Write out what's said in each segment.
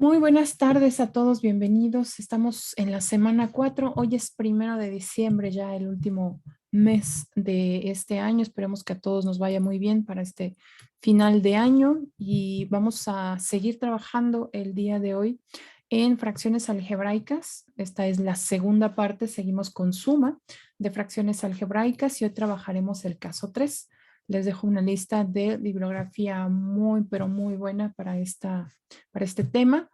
Muy buenas tardes a todos, bienvenidos. Estamos en la semana 4. Hoy es 1 de diciembre, ya el último mes de este año. Esperemos que a todos nos vaya muy bien para este final de año y vamos a seguir trabajando el día de hoy en fracciones algebraicas. Esta es la segunda parte, seguimos con suma de fracciones algebraicas y hoy trabajaremos el caso 3. Les dejo una lista de bibliografía muy, pero muy buena para este tema.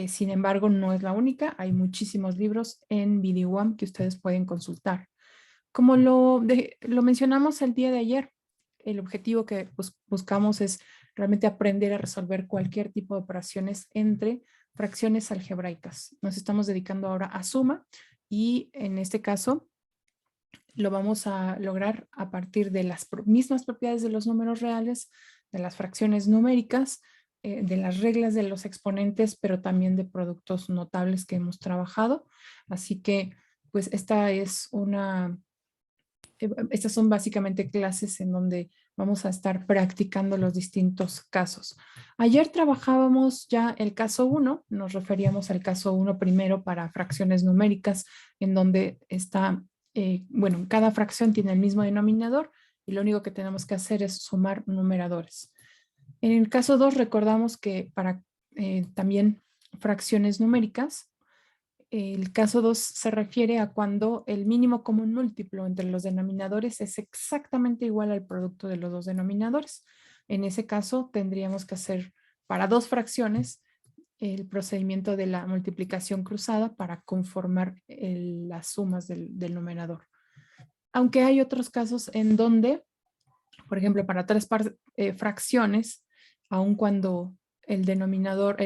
Sin embargo, no es la única. Hay muchísimos libros en VideoOne que ustedes pueden consultar. Como lo mencionamos el día de ayer, el objetivo que buscamos es realmente aprender a resolver cualquier tipo de operaciones entre fracciones algebraicas. Nos estamos dedicando ahora a suma y en este caso lo vamos a lograr a partir de las mismas propiedades de los números reales, de las fracciones numéricas, de las reglas de los exponentes, pero también de productos notables que hemos trabajado. Así que, pues, estas son básicamente clases en donde vamos a estar practicando los distintos casos. Ayer trabajábamos ya el caso 1, nos referíamos al caso 1 primero para fracciones numéricas, en donde está, bueno, cada fracción tiene el mismo denominador y lo único que tenemos que hacer es sumar numeradores. En el caso 2 recordamos que para también fracciones numéricas, el caso 2 se refiere a cuando el mínimo común múltiplo entre los denominadores es exactamente igual al producto de los dos denominadores. En ese caso tendríamos que hacer para dos fracciones el procedimiento de la multiplicación cruzada para conformar las sumas del numerador. Aunque hay otros casos en donde, por ejemplo, para tres fracciones, aun cuando el denominador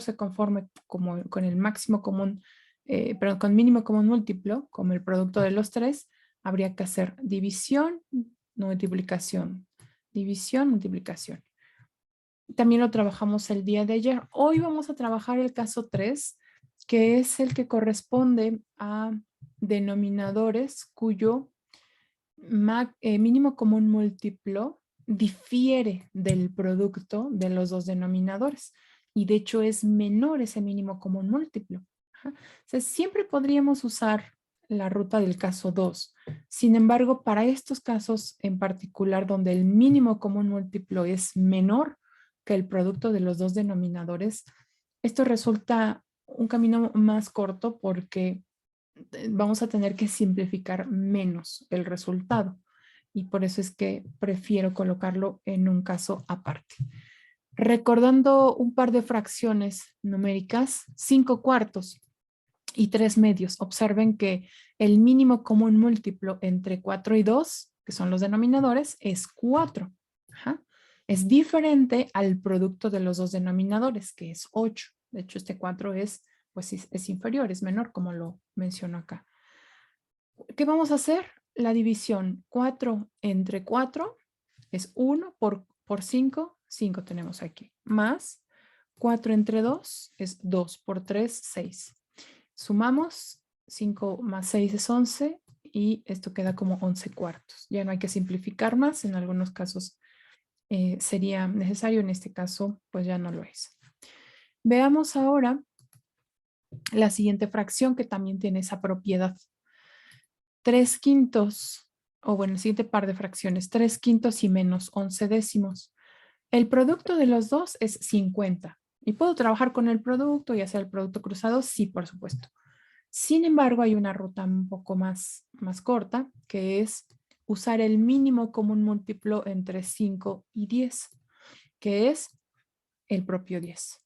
se conforme con el máximo común, perdón, con mínimo común múltiplo, como el producto de los tres, habría que hacer división, multiplicación, división, multiplicación. También lo trabajamos el día de ayer. Hoy vamos a trabajar el caso 3, que es el que corresponde a denominadores cuyo mínimo común múltiplo difiere del producto de los dos denominadores y de hecho es menor ese mínimo común múltiplo. Ajá. O sea, siempre podríamos usar la ruta del caso 2. Sin embargo, para estos casos en particular donde el mínimo común múltiplo es menor que el producto de los dos denominadores, esto resulta un camino más corto porque vamos a tener que simplificar menos el resultado y por eso es que prefiero colocarlo en un caso aparte. Recordando un par de fracciones numéricas, 5 cuartos y 3 medios. Observen que el mínimo común múltiplo entre 4 y 2, que son los denominadores, es 4. Ajá. Es diferente al producto de los dos denominadores, que es 8. De hecho, este 4 pues, es inferior, es menor, como lo menciono acá. ¿Qué vamos a hacer? La división 4 entre 4 es 1 por 5, 5 tenemos aquí, más 4 entre 2 es 2 por 3, 6. Sumamos, 5 más 6 es 11 y esto queda como 11 cuartos. Ya no hay que simplificar más, en algunos casos sería necesario, en este caso pues ya no lo es. Veamos ahora la siguiente fracción que también tiene esa propiedad. 3/5, o bueno, el siguiente par de fracciones, 3/5 y menos 11 décimos. El producto de los dos es 50. ¿Y puedo trabajar con el producto y hacer el producto cruzado? Sí, por supuesto. Sin embargo, hay una ruta un poco más corta, que es usar el mínimo común múltiplo entre 5 y 10, que es el propio 10.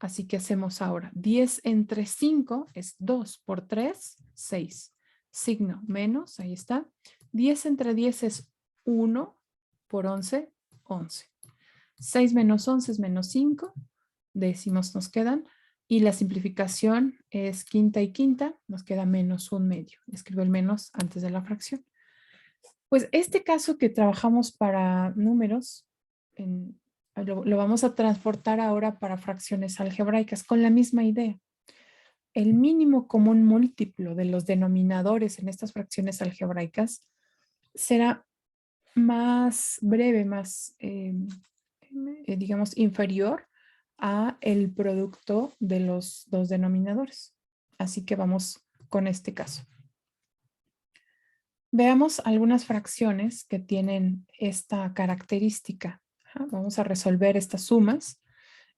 Así que hacemos ahora 10 entre 5 es 2 por 3, 6. Signo menos, ahí está. 10 entre 10 es 1 por 11, 11. 6 menos 11 es menos 5. Décimos nos quedan. Y la simplificación es quinta y quinta. Nos queda menos 1/2. Escribo el menos antes de la fracción. Pues este caso que trabajamos para números, lo vamos a transportar ahora para fracciones algebraicas con la misma idea. El mínimo común múltiplo de los denominadores en estas fracciones algebraicas será más breve, más, digamos, inferior a el producto de los dos denominadores. Así que vamos con este caso. Veamos algunas fracciones que tienen esta característica. Vamos a resolver estas sumas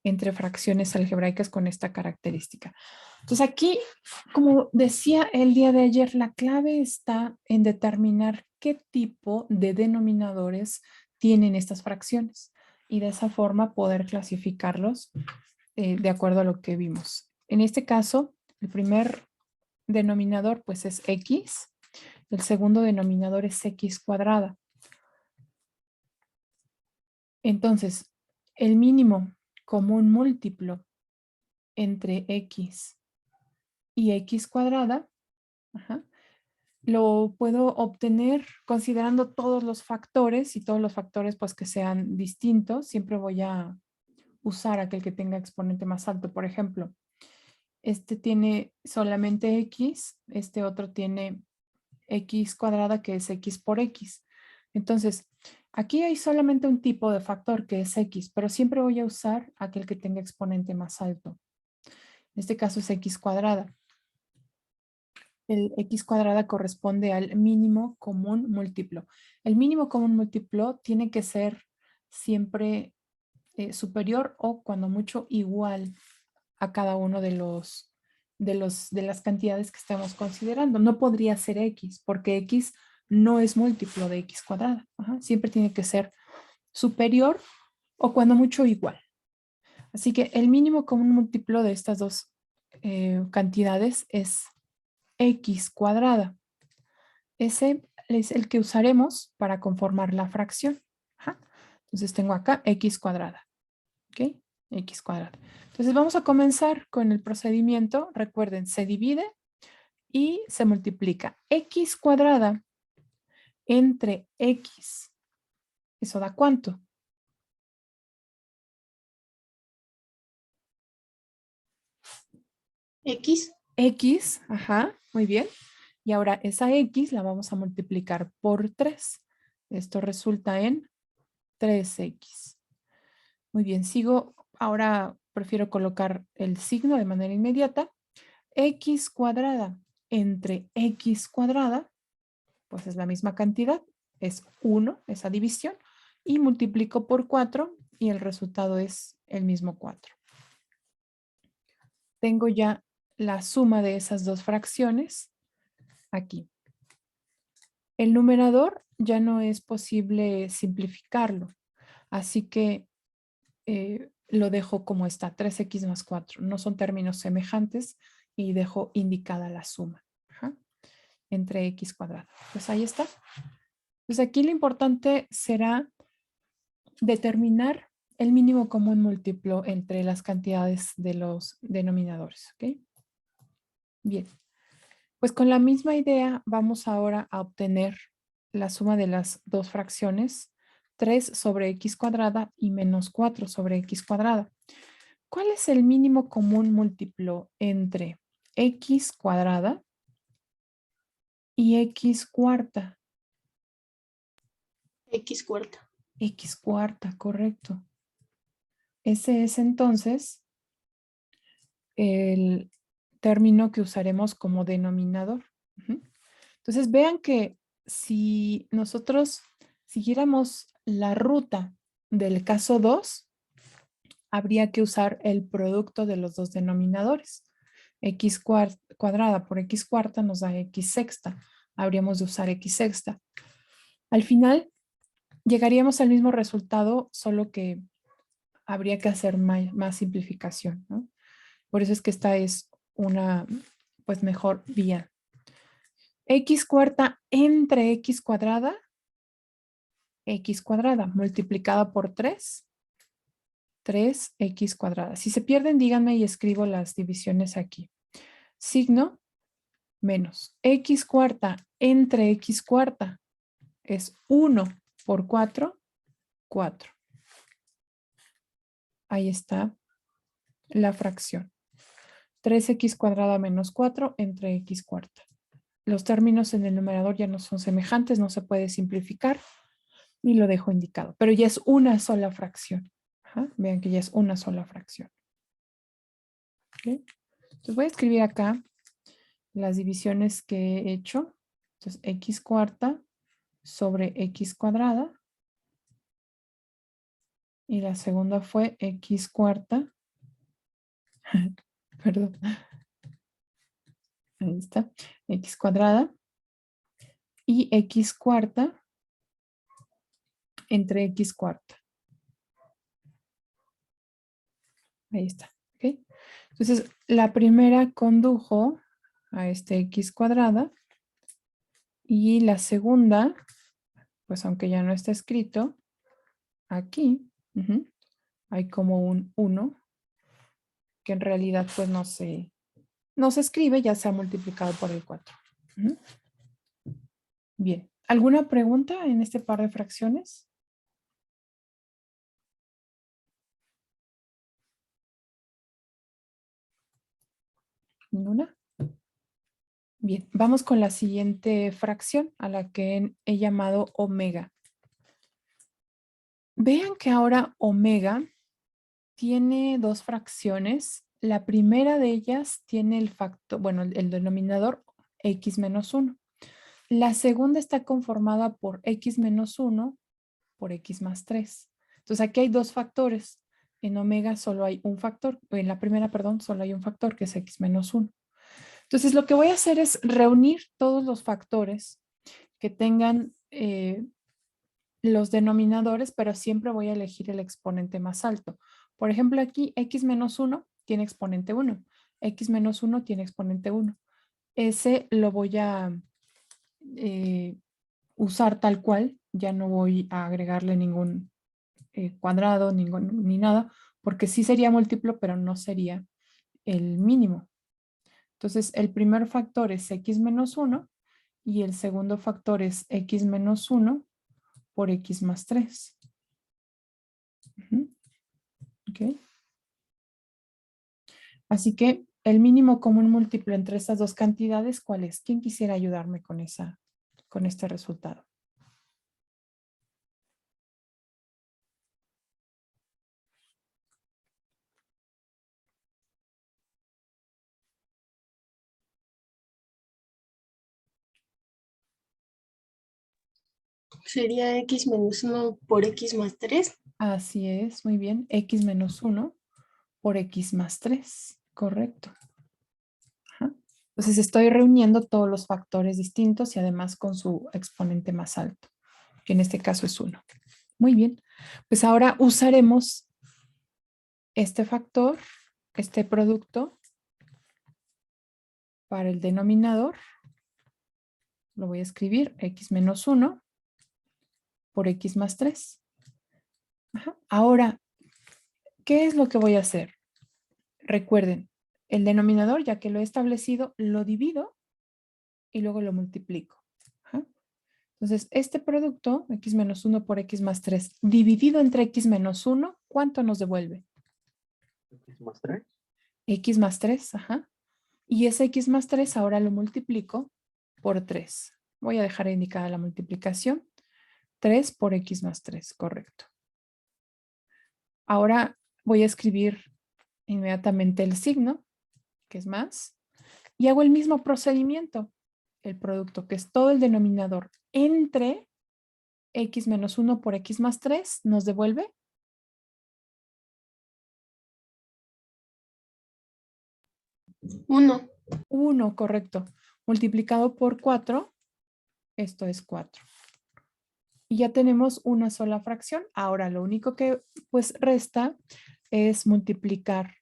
entre fracciones algebraicas con esta característica. Entonces aquí, como decía el día de ayer, la clave está en determinar qué tipo de denominadores tienen estas fracciones y de esa forma poder clasificarlos de acuerdo a lo que vimos. En este caso, el primer denominador pues es x, el segundo denominador es x cuadrada. Entonces, el mínimo común múltiplo entre x y x cuadrada, lo puedo obtener considerando todos los factores y todos los factores pues que sean distintos. Siempre voy a usar aquel que tenga exponente más alto. Por ejemplo, este tiene solamente x, este otro tiene x cuadrada que es x por x. Entonces, aquí hay solamente un tipo de factor que es x, pero siempre voy a usar aquel que tenga exponente más alto. En este caso es x cuadrada. El x cuadrada corresponde al mínimo común múltiplo. El mínimo común múltiplo tiene que ser siempre superior o cuando mucho igual a cada uno de las cantidades que estamos considerando. No podría ser x porque x no es múltiplo de x cuadrada. Siempre tiene que ser superior o cuando mucho igual. Así que el mínimo común múltiplo de estas dos cantidades es x cuadrada. Ese es el que usaremos para conformar la fracción. Entonces tengo acá x cuadrada. ¿Ok? X cuadrada. Entonces vamos a comenzar con el procedimiento. Recuerden, se divide y se multiplica. X cuadrada entre x. ¿Eso da cuánto? X. X, muy bien. Y ahora esa x la vamos a multiplicar por 3. Esto resulta en 3x. Muy bien, sigo. Ahora prefiero colocar el signo de manera inmediata. X cuadrada entre x cuadrada, pues es la misma cantidad, es 1, esa división, y multiplico por 4 y el resultado es el mismo 4. Tengo ya la suma de esas dos fracciones aquí. El numerador ya no es posible simplificarlo, así que lo dejo como está, 3x más 4. No son términos semejantes y dejo indicada la suma entre x cuadrada. Pues ahí está. Pues aquí lo importante será determinar el mínimo común múltiplo entre las cantidades de los denominadores. ¿Ok? Bien. Pues con la misma idea vamos ahora a obtener la suma de las dos fracciones, 3 sobre x cuadrada y menos 4 sobre x cuadrada. ¿Cuál es el mínimo común múltiplo entre x cuadrada y x cuarta? X cuarta. X cuarta, correcto. Ese es entonces el término que usaremos como denominador. Entonces vean que si nosotros siguiéramos la ruta del caso 2, habría que usar el producto de los dos denominadores. X cuadrada por x cuarta nos da x sexta. Habríamos de usar x sexta. Al final llegaríamos al mismo resultado, solo que habría que hacer más simplificación, ¿no? Por eso es que esta es una pues mejor vía. X cuarta entre x cuadrada multiplicada por 3, 3x cuadrada. Si se pierden, díganme y escribo las divisiones aquí. Signo menos x cuarta entre x cuarta es 1 por 4, 4. Ahí está la fracción. 3x cuadrada menos 4 entre x cuarta. Los términos en el numerador ya no son semejantes, no se puede simplificar y lo dejo indicado, pero ya es una sola fracción. Ajá, vean que ya es una sola fracción. ¿Ok? Entonces voy a escribir acá las divisiones que he hecho. Entonces, x cuarta sobre x cuadrada. Y la segunda fue x cuarta. Perdón. Ahí está. X cuadrada. Y x cuarta entre x cuarta. Ahí está. ¿Ok? Entonces, la primera condujo a este x cuadrada. Y la segunda, pues aunque ya no está escrito, aquí hay como un 1, que en realidad pues no se escribe, ya se ha multiplicado por el 4. Bien, ¿alguna pregunta en este par de fracciones? ¿Ninguna? Bien, vamos con la siguiente fracción a la que he llamado omega. Vean que ahora omega tiene dos fracciones. La primera de ellas tiene el factor, bueno, el denominador x menos 1. La segunda está conformada por x menos 1 por x más 3. Entonces aquí hay dos factores. En omega solo hay un factor, en la primera, perdón, solo hay un factor que es x menos 1. Entonces lo que voy a hacer es reunir todos los factores que tengan los denominadores, pero siempre voy a elegir el exponente más alto. Por ejemplo, aquí x menos 1 tiene exponente 1. X menos 1 tiene exponente 1. Ese lo voy a usar tal cual. Ya no voy a agregarle ningún cuadrado, ni nada, porque sí sería múltiplo, pero no sería el mínimo. Entonces, el primer factor es x menos 1 y el segundo factor es x menos 1 por x más 3. Okay. Así que el mínimo común múltiplo entre estas dos cantidades, ¿cuál es? ¿Quién quisiera ayudarme con este resultado? Sería x menos 1 por x más 3. Así es, muy bien. X menos 1 por x más 3. Correcto. Ajá. Entonces estoy reuniendo todos los factores distintos y además con su exponente más alto, que en este caso es 1. Muy bien. Pues ahora usaremos este factor, este producto, para el denominador. Lo voy a escribir x menos 1 por x más 3. Ajá. Ahora, ¿qué es lo que voy a hacer? Recuerden, el denominador, ya que lo he establecido, lo divido y luego lo multiplico. Ajá. Entonces, este producto, x menos 1 por x más 3, dividido entre x menos 1, ¿cuánto nos devuelve? X más 3. X más 3, ajá. Y ese x más 3 ahora lo multiplico por 3. Voy a dejar indicada la multiplicación. 3 por x más 3, correcto. Ahora voy a escribir inmediatamente el signo, que es más, y hago el mismo procedimiento. El producto, que es todo el denominador entre x menos 1 por x más 3, nos devuelve 1. 1, correcto. Multiplicado por 4, esto es 4. Y ya tenemos una sola fracción. Ahora lo único que pues resta es multiplicar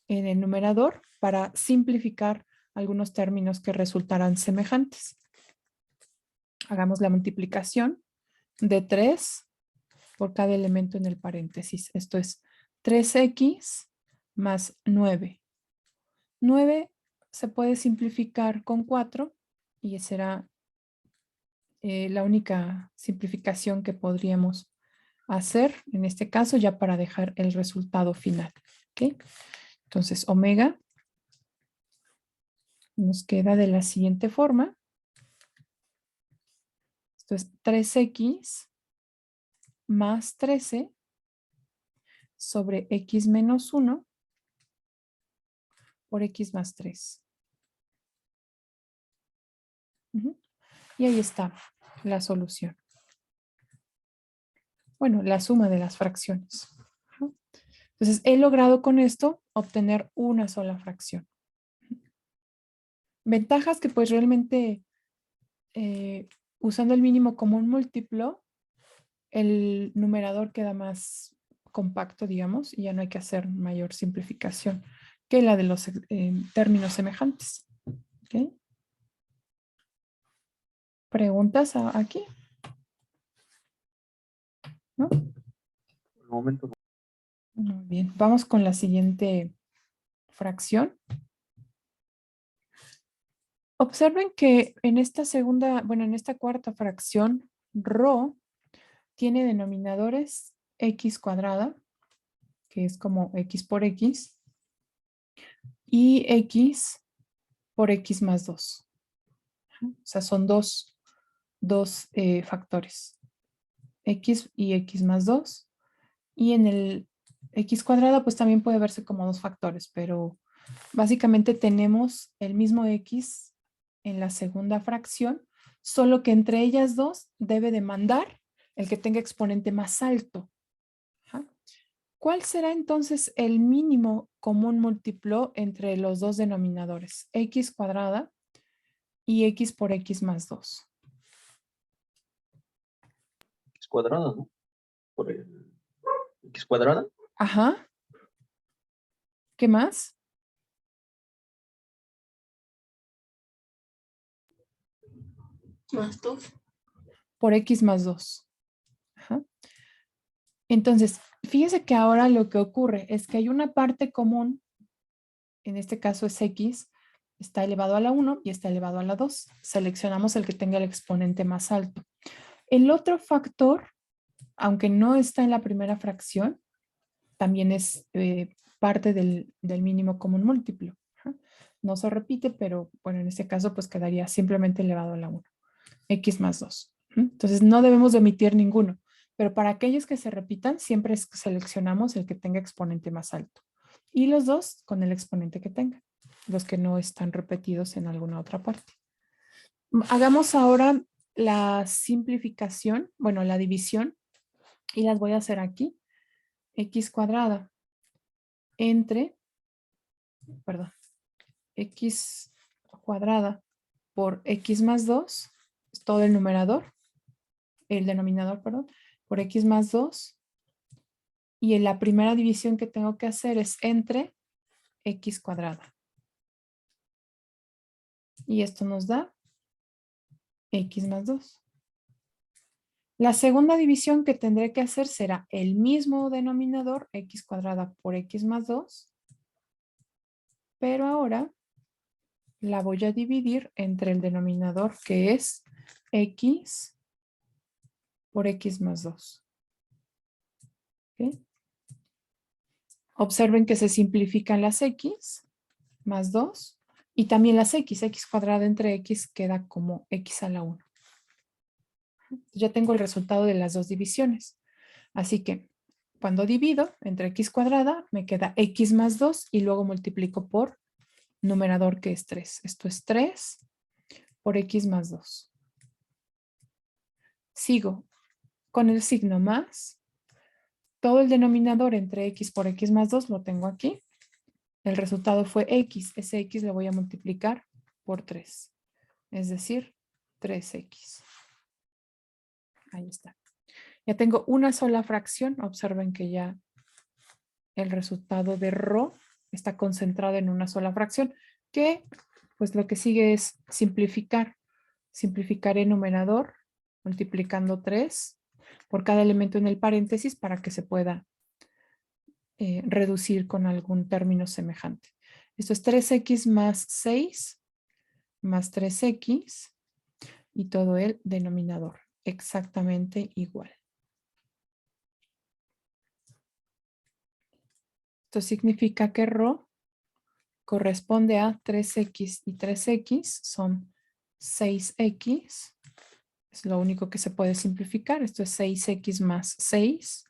en el numerador para simplificar algunos términos que resultarán semejantes. Hagamos la multiplicación de 3 por cada elemento en el paréntesis. Esto es 3x más 9. 9 se puede simplificar con 4 y será la única simplificación que podríamos hacer en este caso ya para dejar el resultado final. ¿Okay? Entonces, omega nos queda de la siguiente forma. Esto es 3x más 13 sobre x menos 1 por x más 3. Y ahí está la solución. Bueno, la suma de las fracciones. Entonces, he logrado con esto obtener una sola fracción. Ventajas que pues realmente usando el mínimo común múltiplo, el numerador queda más compacto, digamos, y ya no hay que hacer mayor simplificación que la de los términos semejantes. ¿Okay? ¿Preguntas aquí? ¿No? Por el momento no. Muy bien, vamos con la siguiente fracción. Observen que en esta segunda, bueno, en esta cuarta fracción, ρ tiene denominadores x cuadrada, que es como x por x, y x por x más 2. O sea, son dos factores, x y x más 2. Y en el x cuadrada, pues también puede verse como dos factores, pero básicamente tenemos el mismo x en la segunda fracción, solo que entre ellas dos debe demandar el que tenga exponente más alto. Ajá. ¿Cuál será entonces el mínimo común múltiplo entre los dos denominadores? X cuadrada y x por x más 2. X cuadrada, ¿no? Por el X cuadrada. Ajá. ¿Qué más? Más 2. Por x más 2. Ajá. Entonces, fíjese que ahora lo que ocurre es que hay una parte común, en este caso es x, está elevado a la 1 y está elevado a la 2. Seleccionamos el que tenga el exponente más alto. El otro factor, aunque no está en la primera fracción, también es parte del mínimo común múltiplo. Ajá. No se repite, pero bueno, en este caso pues quedaría simplemente elevado a la 1. X más 2. Entonces no debemos de omitir ninguno, pero para aquellos que se repitan siempre seleccionamos el que tenga exponente más alto y los dos con el exponente que tenga, los que no están repetidos en alguna otra parte. Hagamos ahora la simplificación, bueno, la división, y las voy a hacer aquí. X cuadrada entre, perdón, X cuadrada por X más 2, es todo el numerador, el denominador, perdón, por x más 2. Y en la primera división que tengo que hacer es entre x cuadrada. Y esto nos da x más 2. La segunda división que tendré que hacer será el mismo denominador, x cuadrada por x más 2. Pero ahora la voy a dividir entre el denominador que es x por x más 2. ¿Okay? Observen que se simplifican las x más 2 y también las x cuadrada entre x queda como x a la 1. Ya tengo el resultado de las dos divisiones. Así que cuando divido entre x cuadrada me queda x más 2 y luego multiplico por numerador que es 3. Esto es 3 por x más 2. Sigo con el signo más. Todo el denominador entre x por x más 2 lo tengo aquí. El resultado fue x. Ese x lo voy a multiplicar por 3. Es decir, 3x. Ahí está. Ya tengo una sola fracción. Observen que ya el resultado de ρ está concentrado en una sola fracción, que pues lo que sigue es simplificar. Simplificar el numerador multiplicando 3 por cada elemento en el paréntesis para que se pueda reducir con algún término semejante. Esto es 3x más 6 más 3x y todo el denominador exactamente igual. Esto significa que ρ corresponde a 3x y 3x son 6x. Es lo único que se puede simplificar. Esto es 6x más 6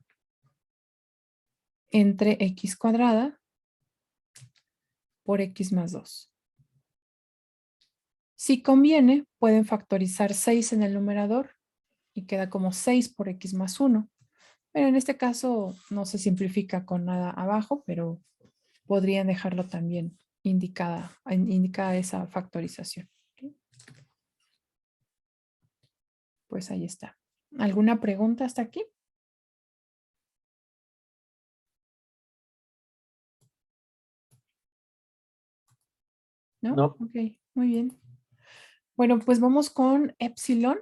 entre x cuadrada por x más 2. Si conviene, pueden factorizar 6 en el numerador y queda como 6 por x más 1. Pero en este caso no se simplifica con nada abajo, pero podrían dejarlo también indicada esa factorización. ¿Ok? Pues ahí está. ¿Alguna pregunta hasta aquí? ¿No? No. Ok, muy bien. Bueno, pues vamos con epsilon.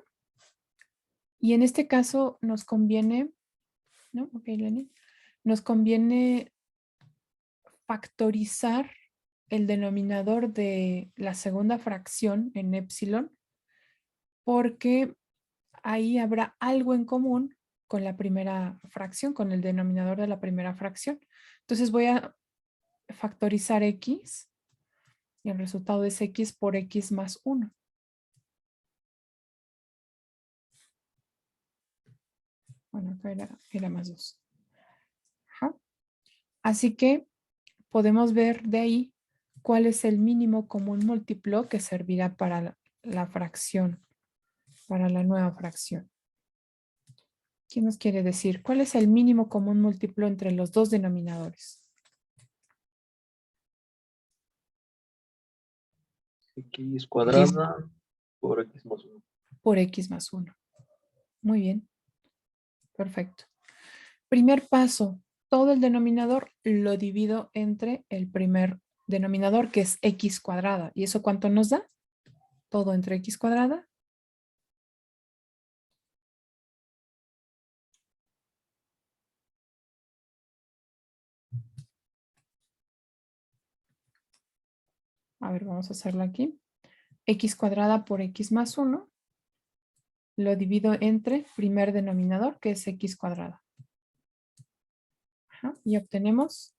Y en este caso nos conviene, ¿no? Ok, Lenny. Nos conviene factorizar el denominador de la segunda fracción en epsilon porque ahí habrá algo en común con la primera fracción, con el denominador de la primera fracción. Entonces voy a factorizar x y el resultado es x por x más 1. Bueno, acá era más 2. Ajá. Así que podemos ver de ahí cuál es el mínimo común múltiplo que servirá para la fracción, para la nueva fracción. ¿Quién nos quiere decir cuál es el mínimo común múltiplo entre los dos denominadores? X cuadrada por X más 1. Por x más 1. Muy bien. Perfecto. Primer paso, todo el denominador lo divido entre el primer denominador, que es x cuadrada. ¿Y eso cuánto nos da? Todo entre x cuadrada. A ver, vamos a hacerlo aquí. X cuadrada por x más 1. Lo divido entre primer denominador, que es x cuadrada. Ajá, y obtenemos,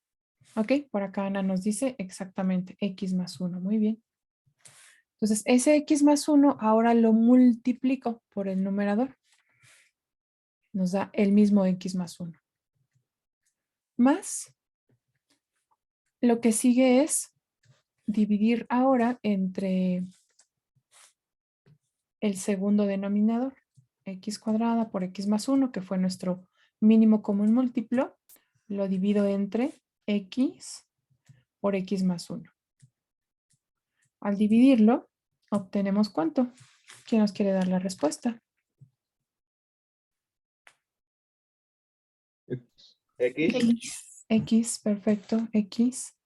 ok, por acá Ana nos dice exactamente x más 1. Muy bien. Entonces, ese x más 1 ahora lo multiplico por el numerador. Nos da el mismo x más 1. Más, lo que sigue es dividir ahora entre el segundo denominador, x cuadrada por x más 1, que fue nuestro mínimo común múltiplo, lo divido entre x por x más 1. Al dividirlo, obtenemos ¿cuánto? ¿Quién nos quiere dar la respuesta? X, perfecto, X.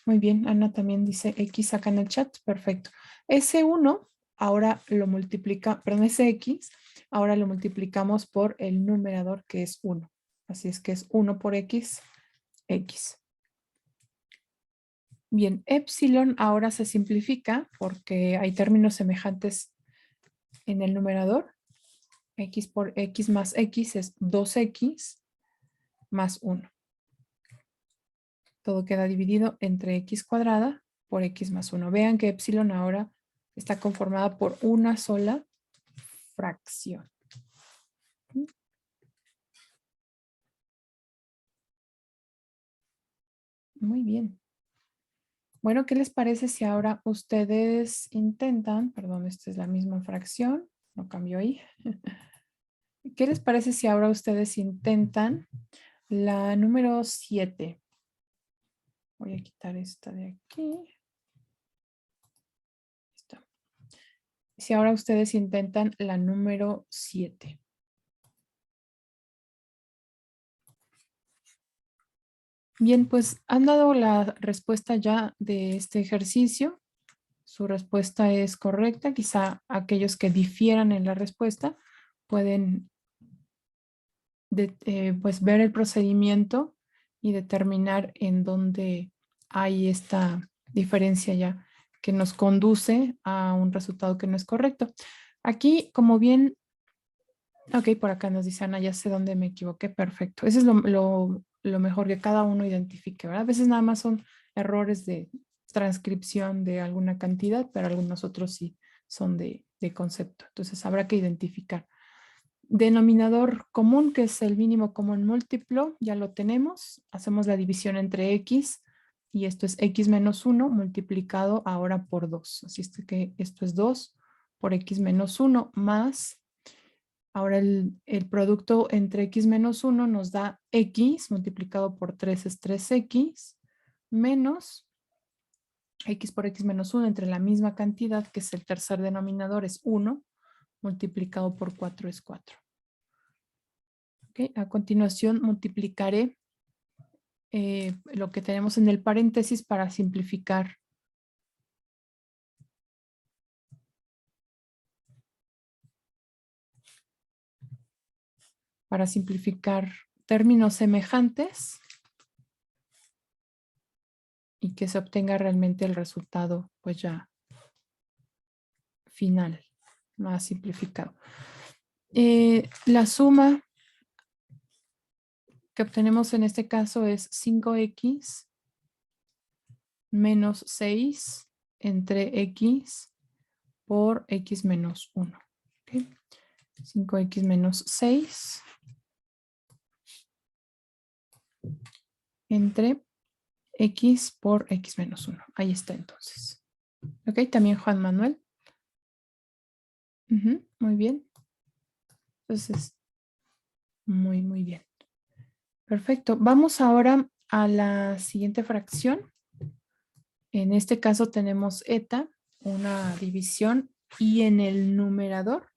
Muy bien, Ana también dice X acá en el chat, perfecto. Ese 1 ahora lo multiplica, perdón, ese X ahora lo multiplicamos por el numerador que es 1. Así es que es 1 por X, X. Bien, epsilon ahora se simplifica porque hay términos semejantes en el numerador. X por X más X es 2X más 1. Todo queda dividido entre X cuadrada por X más 1. Vean que epsilon ahora está conformada por una sola fracción. Muy bien. Bueno, ¿qué les parece si ahora ustedes intentan, perdón, esta es la misma fracción, no cambió ahí. ¿Qué les parece si ahora ustedes intentan la número 7? Voy a quitar esta de aquí. Está. Si ahora ustedes intentan la número 7. Bien, pues han dado la respuesta ya de este ejercicio. Su respuesta es correcta. Quizá aquellos que difieran en la respuesta pueden pues ver el procedimiento y determinar en dónde hay esta diferencia ya que nos conduce a un resultado que no es correcto. Aquí, como bien, ok, por acá nos dice Ana, ya sé dónde me equivoqué, perfecto. Eso es lo mejor que cada uno identifique, ¿verdad? A veces nada más son errores de transcripción de alguna cantidad, pero algunos otros sí son de concepto. Entonces habrá que identificar. Denominador común, que es el mínimo común múltiplo, ya lo tenemos. Hacemos la división entre x y esto es x menos 1 multiplicado ahora por 2. Así es que esto es 2 por x menos 1 más, ahora el producto entre x menos 1 nos da x multiplicado por 3 es 3x menos x por x menos 1 entre la misma cantidad, que es el tercer denominador, es 1 multiplicado por 4 es 4. Okay. A continuación multiplicaré lo que tenemos en el paréntesis para simplificar. Para simplificar términos semejantes y que se obtenga realmente el resultado pues ya final, más simplificado. La suma que obtenemos en este caso es 5x menos 6 entre x por x menos 1. ¿Okay? 5x menos 6 entre x por x menos 1. Ahí está entonces. Ok, también Juan Manuel. Muy bien. Entonces, muy bien. Perfecto. Vamos ahora a la siguiente fracción. En este caso tenemos eta, una división, y en el numerador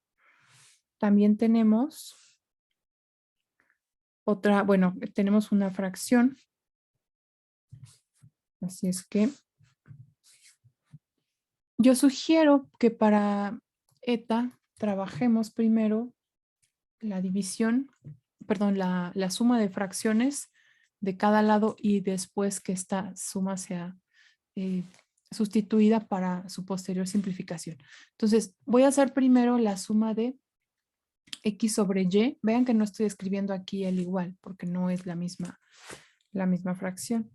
también tenemos otra, bueno, tenemos una fracción. Así es que yo sugiero que para eta trabajemos primero la división, perdón, la suma de fracciones de cada lado y después que esta suma sea sustituida para su posterior simplificación. Entonces, voy a hacer primero la suma de x sobre y. Vean que no estoy escribiendo aquí el igual porque no es la misma fracción.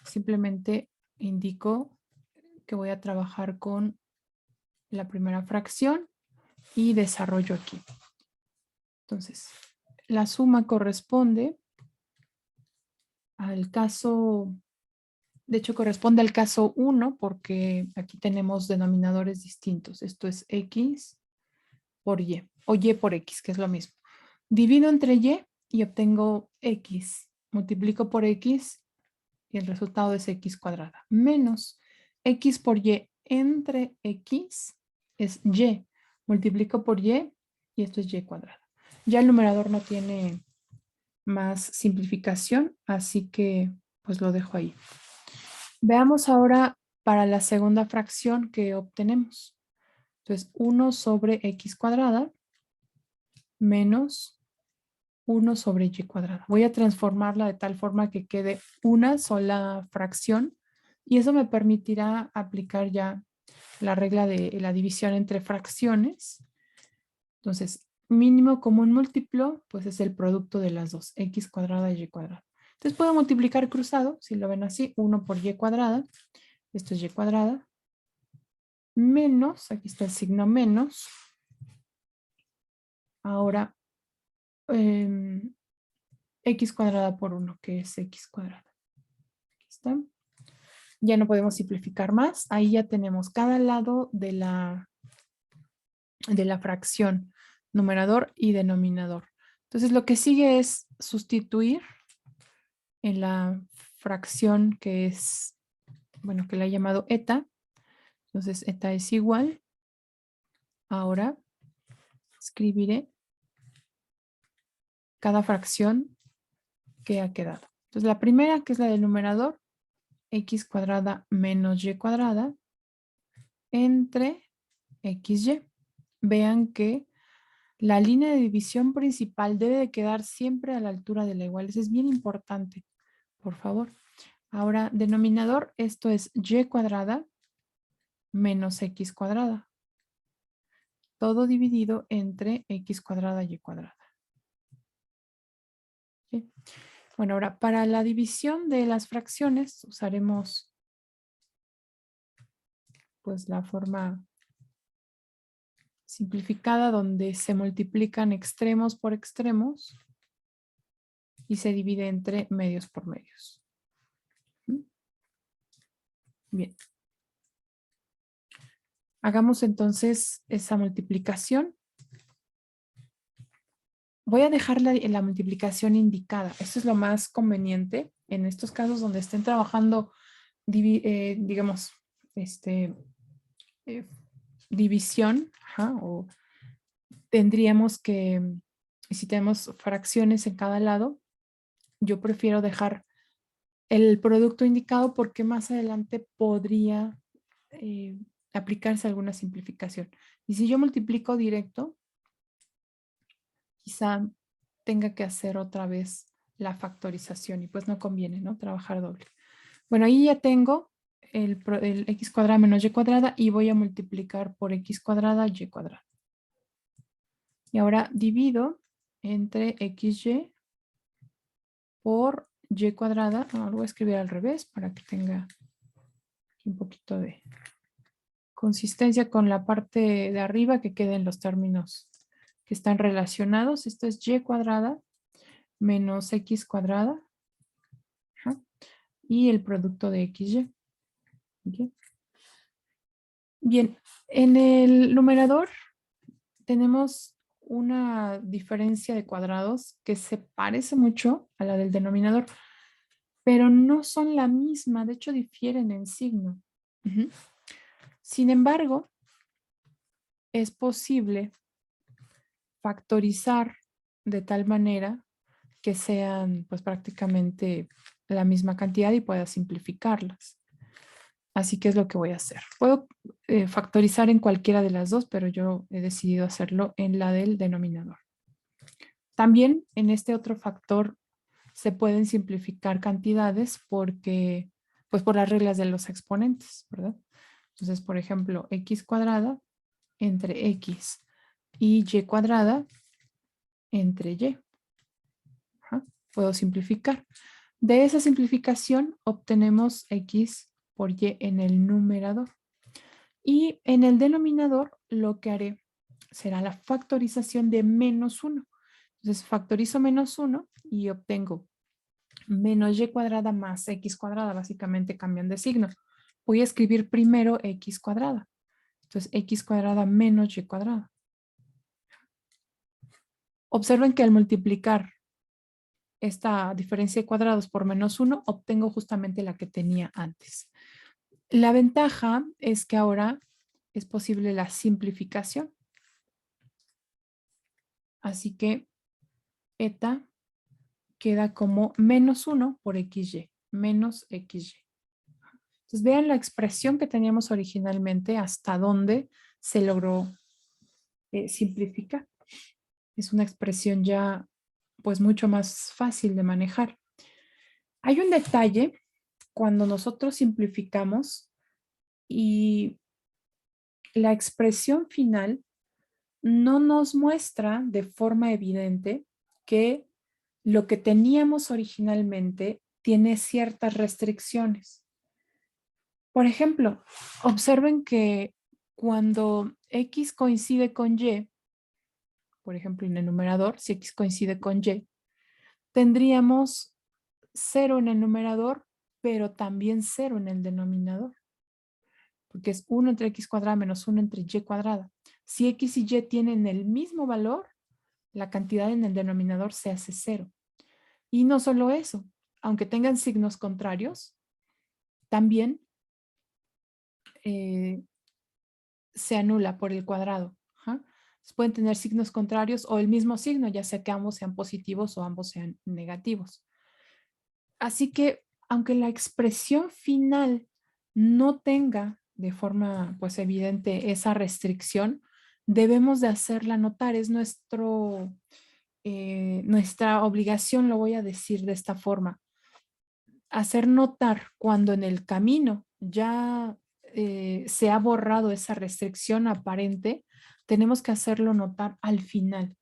Simplemente indico que voy a trabajar con la primera fracción y desarrollo aquí. Entonces, la suma corresponde al caso, de hecho corresponde al caso 1 porque aquí tenemos denominadores distintos. Esto es x por y o y por x, que es lo mismo. Divido entre y obtengo x. Multiplico por x y el resultado es x cuadrada. Menos x por y entre x es y. Multiplico por y esto es y cuadrada. Ya el numerador no tiene más simplificación, así que pues lo dejo ahí. Veamos ahora para la segunda fracción que obtenemos. Entonces 1 sobre x cuadrada menos 1 sobre y cuadrada. Voy a transformarla de tal forma que quede una sola fracción y eso me permitirá aplicar ya la regla de la división entre fracciones. Entonces, mínimo común múltiplo, pues es el producto de las dos, x cuadrada y y cuadrada. Entonces puedo multiplicar cruzado, si lo ven así, 1 por y cuadrada, esto es y cuadrada, menos, aquí está el signo menos, ahora x cuadrada por 1, que es x cuadrada. Aquí está. Ya no podemos simplificar más, ahí ya tenemos cada lado de la fracción, numerador y denominador. Entonces lo que sigue es sustituir en la fracción que es, bueno, que la he llamado eta. Entonces eta es igual. Ahora escribiré cada fracción que ha quedado. Entonces la primera, que es la del numerador, x cuadrada menos y cuadrada entre xy. Vean que la línea de división principal debe de quedar siempre a la altura de la igual. Eso es bien importante, por favor. Ahora, denominador, esto es y cuadrada menos x cuadrada. Todo dividido entre x cuadrada y cuadrada. ¿Sí? Bueno, ahora para la división de las fracciones usaremos pues la forma simplificada donde se multiplican extremos por extremos y se divide entre medios por medios. Bien. Hagamos entonces esa multiplicación. Voy a dejar la multiplicación indicada. Esto es lo más conveniente en estos casos donde estén trabajando, digamos, división, o tendríamos que, si tenemos fracciones en cada lado, yo prefiero dejar el producto indicado porque más adelante podría aplicarse alguna simplificación. Y si yo multiplico directo, quizá tenga que hacer otra vez la factorización y pues no conviene, ¿no? Trabajar doble. Bueno, ahí ya tengo el x cuadrada menos y cuadrada y voy a multiplicar por x cuadrada y cuadrada. Y ahora divido entre xy por y cuadrada. Ahora voy a escribir al revés para que tenga un poquito de consistencia con la parte de arriba, que queden los términos que están relacionados. Esto es y cuadrada menos x cuadrada. Y el producto de xy. ¿Okay? Bien, en el numerador tenemos una diferencia de cuadrados que se parece mucho a la del denominador, pero no son la misma, de hecho difieren en signo. Sin embargo, es posible factorizar de tal manera que sean pues prácticamente la misma cantidad y pueda simplificarlas. Así que es lo que voy a hacer. Puedo factorizar en cualquiera de las dos, pero yo he decidido hacerlo en la del denominador. También en este otro factor se pueden simplificar cantidades porque, pues por las reglas de los exponentes, ¿verdad? Entonces, por ejemplo, x cuadrada entre x y y cuadrada entre y. Puedo simplificar. De esa simplificación obtenemos x por y en el numerador. Y en el denominador lo que haré será la factorización de menos 1. Entonces factorizo menos 1 y obtengo menos y cuadrada más x cuadrada. Básicamente cambian de signo. Voy a escribir primero x cuadrada. Entonces x cuadrada menos y cuadrada. Observen que al multiplicar esta diferencia de cuadrados por menos 1, obtengo justamente la que tenía antes. La ventaja es que ahora es posible la simplificación. Así que eta queda como menos 1 por xy, menos xy. Entonces vean la expresión que teníamos originalmente hasta dónde se logró simplificar. Es una expresión ya pues mucho más fácil de manejar. Hay un detalle cuando nosotros simplificamos y la expresión final no nos muestra de forma evidente que lo que teníamos originalmente tiene ciertas restricciones. Por ejemplo, observen que cuando x coincide con y, por ejemplo en el numerador, si x coincide con y, tendríamos 0 en el numerador, pero también 0 en el denominador. Porque es 1 entre x cuadrada menos 1 entre y cuadrada. Si x y y tienen el mismo valor, la cantidad en el denominador se hace 0. Y no solo eso, aunque tengan signos contrarios, también se anula por el cuadrado. Pueden tener signos contrarios o el mismo signo, ya sea que ambos sean positivos o ambos sean negativos. Así que, aunque la expresión final no tenga de forma pues evidente esa restricción, debemos de hacerla notar. Es nuestra obligación, lo voy a decir de esta forma, hacer notar cuando en el camino ya se ha borrado esa restricción aparente, tenemos que hacerlo notar al final.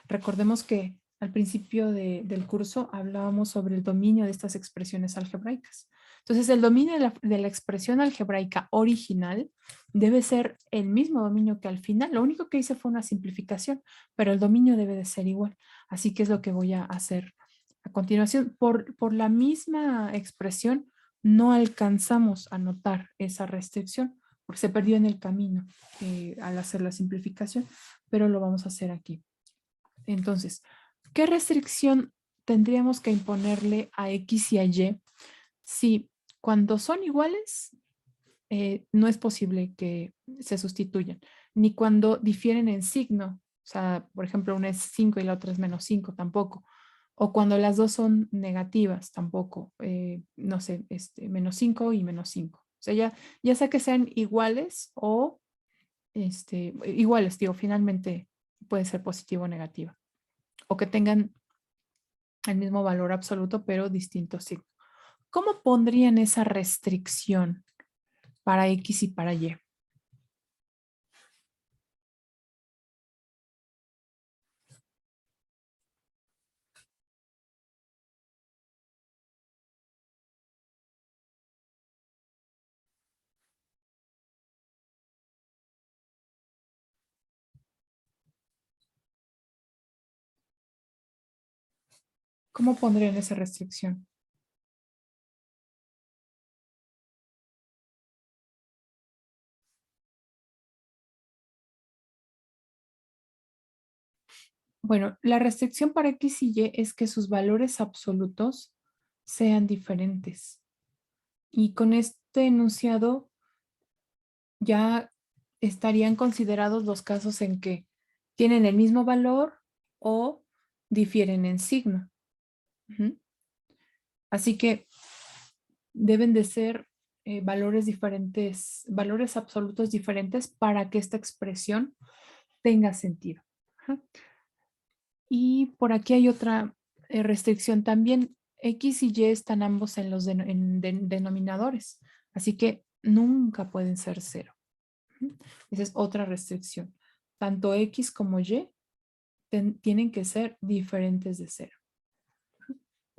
Recordemos que al principio del curso hablábamos sobre el dominio de estas expresiones algebraicas. Entonces, el dominio de la expresión algebraica original debe ser el mismo dominio que al final. Lo único que hice fue una simplificación, pero el dominio debe de ser igual. Así que es lo que voy a hacer a continuación. Por la misma expresión, no alcanzamos a notar esa restricción, porque se perdió en el camino al hacer la simplificación, pero lo vamos a hacer aquí. Entonces, ¿qué restricción tendríamos que imponerle a X y a Y si cuando son iguales no es posible que se sustituyan, ni cuando difieren en signo? O sea, por ejemplo, una es 5 y la otra es -5, tampoco. O cuando las dos son negativas, tampoco. No sé, -5 y -5. O sea, ya sea que sean iguales o iguales, digo, finalmente puede ser positivo o negativa. O que tengan el mismo valor absoluto, pero distinto signo. ¿Cómo pondrían esa restricción para X y para Y? ¿Cómo pondrían esa restricción? Bueno, la restricción para X y Y es que sus valores absolutos sean diferentes. Y con este enunciado ya estarían considerados los casos en que tienen el mismo valor o difieren en signo. Ujú. Así que deben de ser valores diferentes, valores absolutos diferentes para que esta expresión tenga sentido. Ajá. Y por aquí hay otra restricción también. X y Y están ambos en los denominadores, así que nunca pueden ser cero. Ujú. Esa es otra restricción. Tanto X como Y tienen que ser diferentes de cero.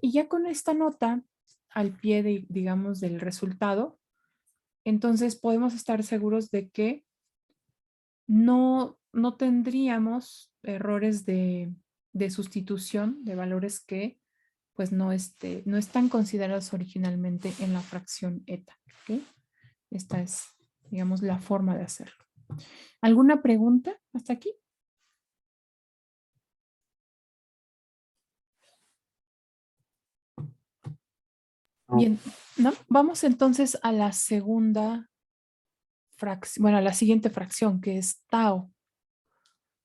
Y ya con esta nota al pie de, digamos, del resultado, entonces podemos estar seguros de que no tendríamos errores de sustitución de valores que pues no están considerados originalmente en la fracción eta. ¿Ok? Esta es, digamos, la forma de hacerlo. ¿Alguna pregunta hasta aquí? No. Bien, ¿no? Vamos entonces a la segunda fracción, bueno, a la siguiente fracción, que es tau.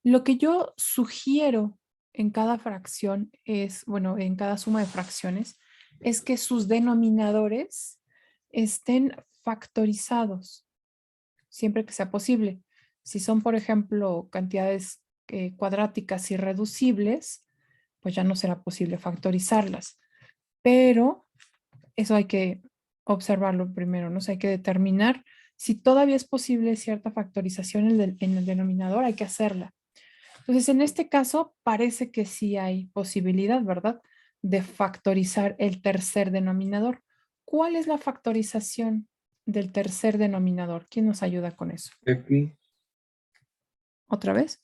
Lo que yo sugiero en cada fracción es, bueno, en cada suma de fracciones, es que sus denominadores estén factorizados, siempre que sea posible. Si son, por ejemplo, cantidades cuadráticas irreducibles, pues ya no será posible factorizarlas. Pero eso hay que observarlo primero, ¿no? O sea, hay que determinar si todavía es posible cierta factorización en el denominador, hay que hacerla. Entonces, en este caso, parece que sí hay posibilidad, ¿verdad? De factorizar el tercer denominador. ¿Cuál es la factorización del tercer denominador? ¿Quién nos ayuda con eso? X, ¿Otra vez?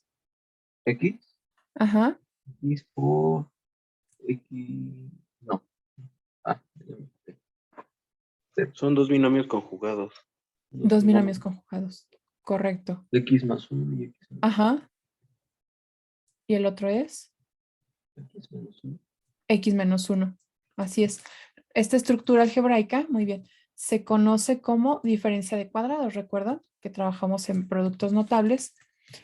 X, Ajá. X por X, no. Ah, Son dos binomios conjugados. Dos binomios conjugados. Correcto. X más 1 y X menos Ajá. ¿Y el otro es? 1. X menos 1. Así es. Esta estructura algebraica, muy bien, se conoce como diferencia de cuadrados. ¿Recuerdan que trabajamos en productos notables?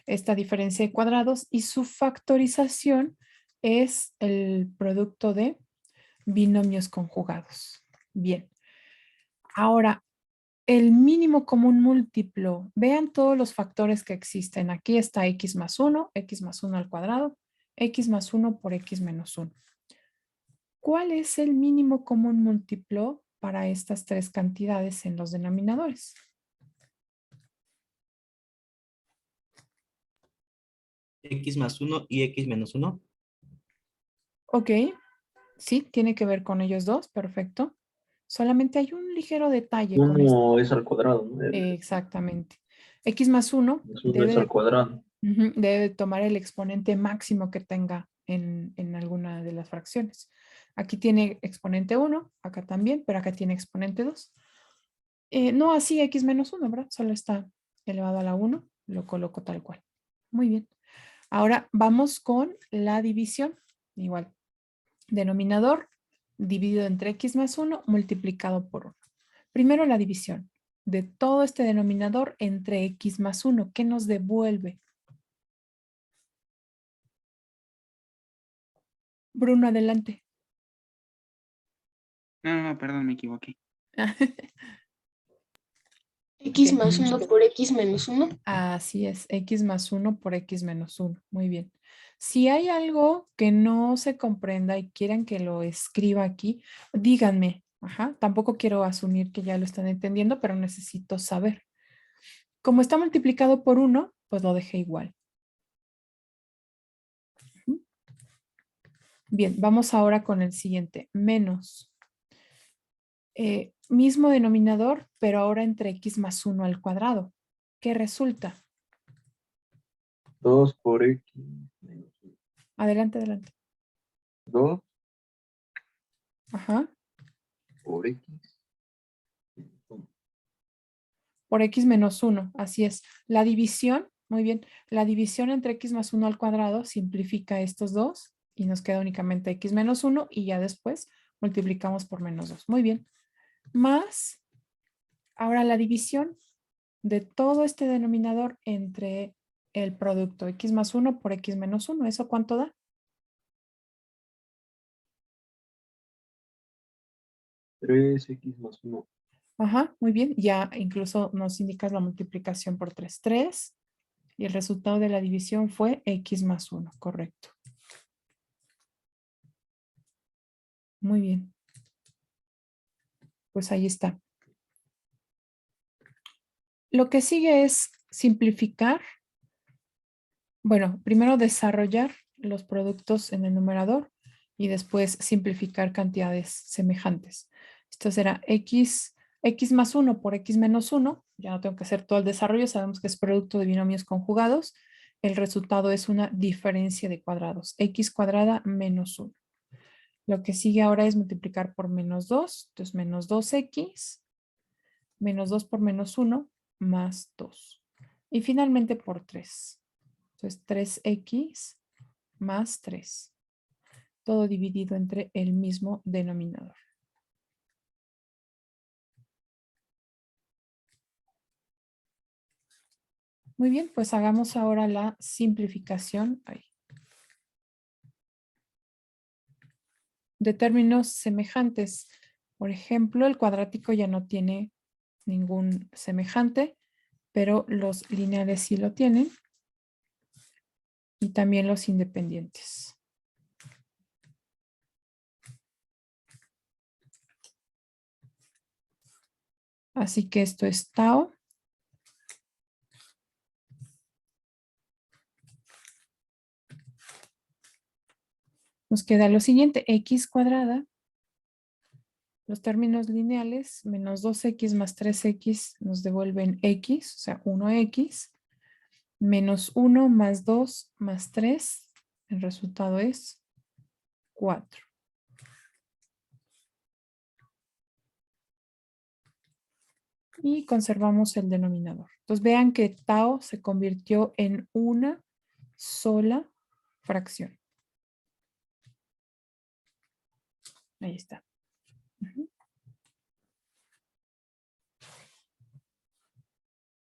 Esta diferencia de cuadrados y su factorización es el producto de binomios conjugados. Bien. Ahora, el mínimo común múltiplo. Vean todos los factores que existen. Aquí está x más 1 al cuadrado, x más 1 por x menos 1. ¿Cuál es el mínimo común múltiplo para estas tres cantidades en los denominadores? X más 1 y X menos 1. Ok, sí, tiene que ver con ellos dos, perfecto. Solamente hay un ligero detalle con esto. 1 es al cuadrado, ¿no? Exactamente. X más 1 Más 1 es al cuadrado. debe tomar el exponente máximo que tenga en alguna de las fracciones. Aquí tiene exponente 1, acá también, pero acá tiene exponente 2. No así x menos 1, ¿verdad? Solo está elevado a la 1, lo coloco tal cual. Muy bien. Ahora vamos con la división. Igual, denominador dividido entre x más 1 multiplicado por 1. Primero la división de todo este denominador entre x más 1. ¿Qué nos devuelve? Bruno, adelante. No, perdón, me equivoqué. X Ok. más 1 por X menos 1. Así es, x más 1 por x menos 1. Muy bien. Si hay algo que no se comprenda y quieran que lo escriba aquí, díganme. Ajá. Tampoco quiero asumir que ya lo están entendiendo, pero necesito saber. Como está multiplicado por 1, pues lo dejé igual. Ujú. Bien, vamos ahora con el siguiente. Menos. Mismo denominador, pero ahora entre x más 1 al cuadrado. ¿Qué resulta? 2 por X menos 1. Adelante, adelante. 2 Ajá. por X menos 1. Por x menos 1, así es. La división, muy bien, la división entre x más 1 al cuadrado simplifica estos dos y nos queda únicamente x menos 1 y ya después multiplicamos por menos 2. Muy bien. Más, ahora la división de todo este denominador entre el producto x más 1 por x menos 1. ¿Eso cuánto da? 3X más 1. Ajá, muy bien. Ya incluso nos indicas la multiplicación por 3. 3 y el resultado de la división fue x más 1, correcto. Muy bien. Pues ahí está. Lo que sigue es simplificar. Bueno, primero desarrollar los productos en el numerador y después simplificar cantidades semejantes. Esto será x más 1 por x menos 1. Ya no tengo que hacer todo el desarrollo. Sabemos que es producto de binomios conjugados. El resultado es una diferencia de cuadrados. X cuadrada menos 1. Lo que sigue ahora es multiplicar por menos 2. Entonces menos 2x menos 2 por menos 1 más 2. Y finalmente por 3. Entonces 3x más 3. Todo dividido entre el mismo denominador. Muy bien, pues hagamos ahora la simplificación ahí. De términos semejantes. Por ejemplo, el cuadrático ya no tiene ningún semejante, pero los lineales sí lo tienen. Y también los independientes. Así que esto es tau. Nos queda lo siguiente, x cuadrada, los términos lineales, menos 2x más 3x nos devuelven x, o sea, 1x, menos 1 más 2 más 3, el resultado es 4. Y conservamos el denominador. Entonces vean que tau se convirtió en una sola fracción. Ahí está.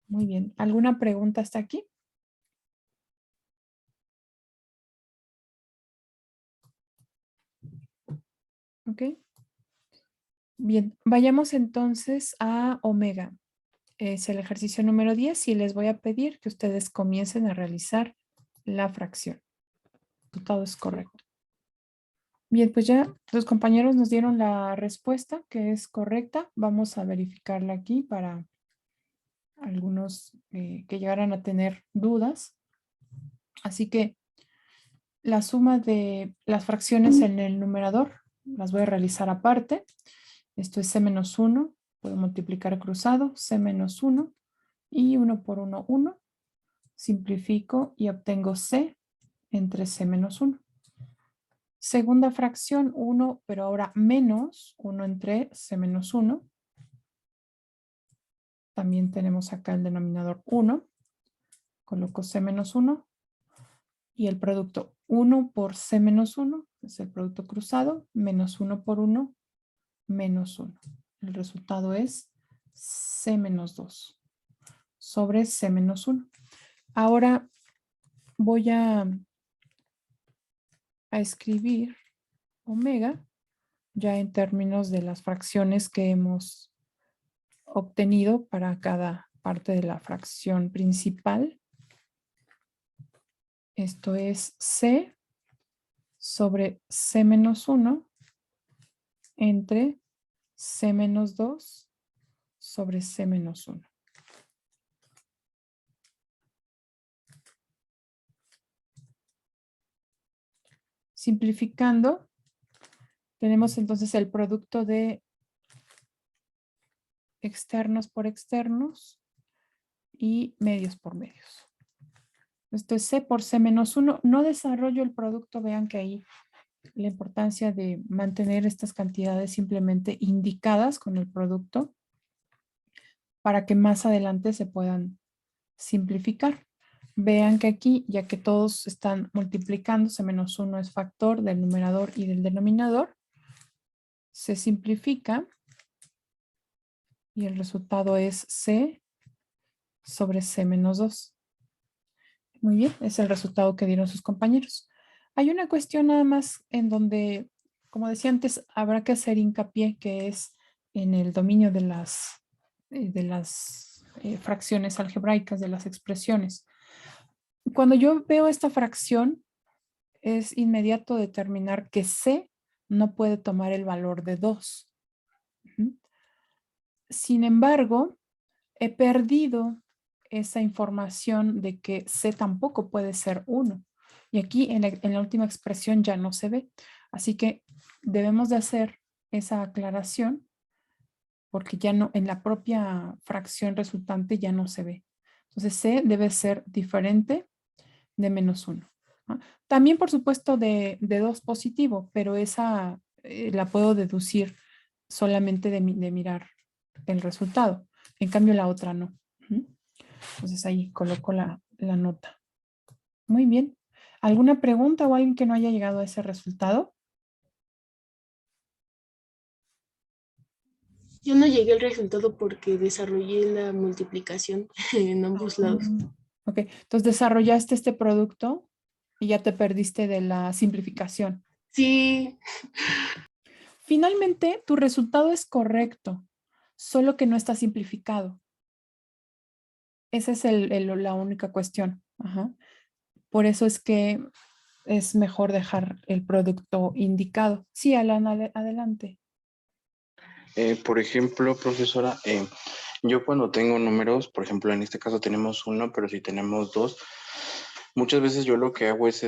Muy bien. ¿Alguna pregunta hasta aquí? Ok. Bien, vayamos entonces a omega. Es el ejercicio número 10 y les voy a pedir que ustedes comiencen a realizar la fracción. Todo es correcto. Bien, pues ya los compañeros nos dieron la respuesta que es correcta. Vamos a verificarla aquí para algunos que llegaran a tener dudas. Así que la suma de las fracciones en el numerador las voy a realizar aparte. Esto es c menos 1. Puedo multiplicar cruzado, c menos 1 y 1 por 1, 1. Simplifico y obtengo c entre c menos 1. Segunda fracción, 1, pero ahora menos 1 entre c menos 1. También tenemos acá el denominador 1. Coloco c menos 1. Y el producto 1 por c menos 1, es el producto cruzado, menos 1 por 1, menos 1. El resultado es c menos 2 sobre c menos 1. Ahora voy a escribir omega ya en términos de las fracciones que hemos obtenido para cada parte de la fracción principal. Esto es c sobre c menos 1 entre c menos 2 sobre c menos 1. Simplificando, tenemos entonces el producto de externos por externos y medios por medios. Esto es c por c menos 1. No desarrollo el producto, vean que ahí la importancia de mantener estas cantidades simplemente indicadas con el producto para que más adelante se puedan simplificar. Vean que aquí, ya que todos están multiplicando, c menos 1 es factor del numerador y del denominador, se simplifica y el resultado es c sobre c menos 2. Muy bien, es el resultado que dieron sus compañeros. Hay una cuestión nada más en donde, como decía antes, habrá que hacer hincapié, que es en el dominio de las fracciones algebraicas, de las expresiones. Cuando yo veo esta fracción, es inmediato determinar que c no puede tomar el valor de 2. Sin embargo, he perdido esa información de que c tampoco puede ser 1. Y aquí en la última expresión ya no se ve. Así que debemos de hacer esa aclaración porque ya no, en la propia fracción resultante ya no se ve. Entonces c debe ser diferente de menos 1. ¿No? También, por supuesto, de 2 positivo, pero esa la puedo deducir solamente de mirar el resultado. En cambio, la otra no. Entonces ahí coloco la nota. Muy bien. ¿Alguna pregunta o alguien que no haya llegado a ese resultado? Yo no llegué al resultado porque desarrollé la multiplicación en ambos lados. Ok, entonces desarrollaste este producto y ya te perdiste de la simplificación. Sí, Finalmente, tu resultado es correcto, solo que no está simplificado. Esa es la única cuestión. Ajá. Por eso es que es mejor dejar el producto indicado. Sí, Alan, adelante. Por ejemplo, profesora, yo cuando tengo números, por ejemplo, en este caso tenemos 1, pero si tenemos 2, muchas veces yo lo que hago es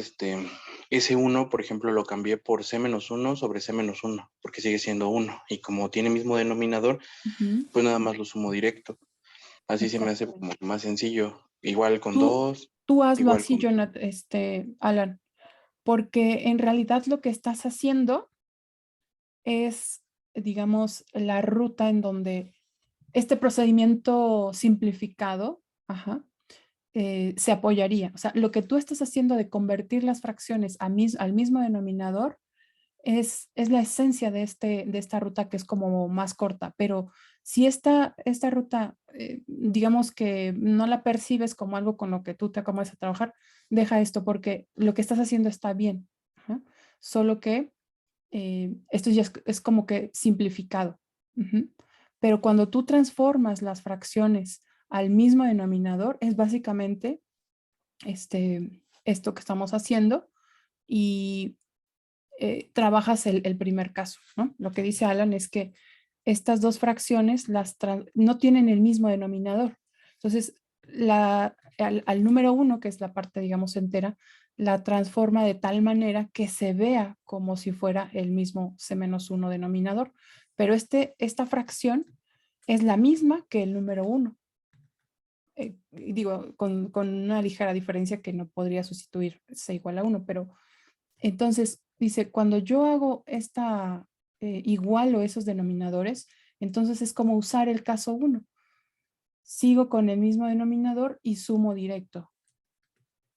ese 1, por ejemplo, lo cambié por c menos 1 sobre c menos 1, porque sigue siendo 1. Y como tiene mismo denominador, pues nada más lo sumo directo. Así se me hace como más sencillo. Igual con 2, Tú hazlo igual así, con... Alan, porque en realidad lo que estás haciendo es, digamos, la ruta en donde este procedimiento simplificado, se apoyaría. O sea, lo que tú estás haciendo de convertir las fracciones al mismo denominador es la esencia de esta ruta, que es como más corta, pero si esta ruta, digamos que no la percibes como algo con lo que tú te acomodas a trabajar, deja esto porque lo que estás haciendo está bien. Ajá. Solo que esto ya es como que simplificado. Pero cuando tú transformas las fracciones al mismo denominador, es básicamente esto que estamos haciendo y trabajas el primer caso, ¿no? Lo que dice Alan es que estas dos fracciones no tienen el mismo denominador. Entonces, al número 1, que es la parte, digamos, entera, la transforma de tal manera que se vea como si fuera el mismo C-1 denominador. Pero esta fracción es la misma que el número 1. Digo, con una ligera diferencia que no podría sustituir C igual a 1, pero entonces dice, cuando yo hago igualo esos denominadores, entonces es como usar el caso 1. Sigo con el mismo denominador y sumo directo.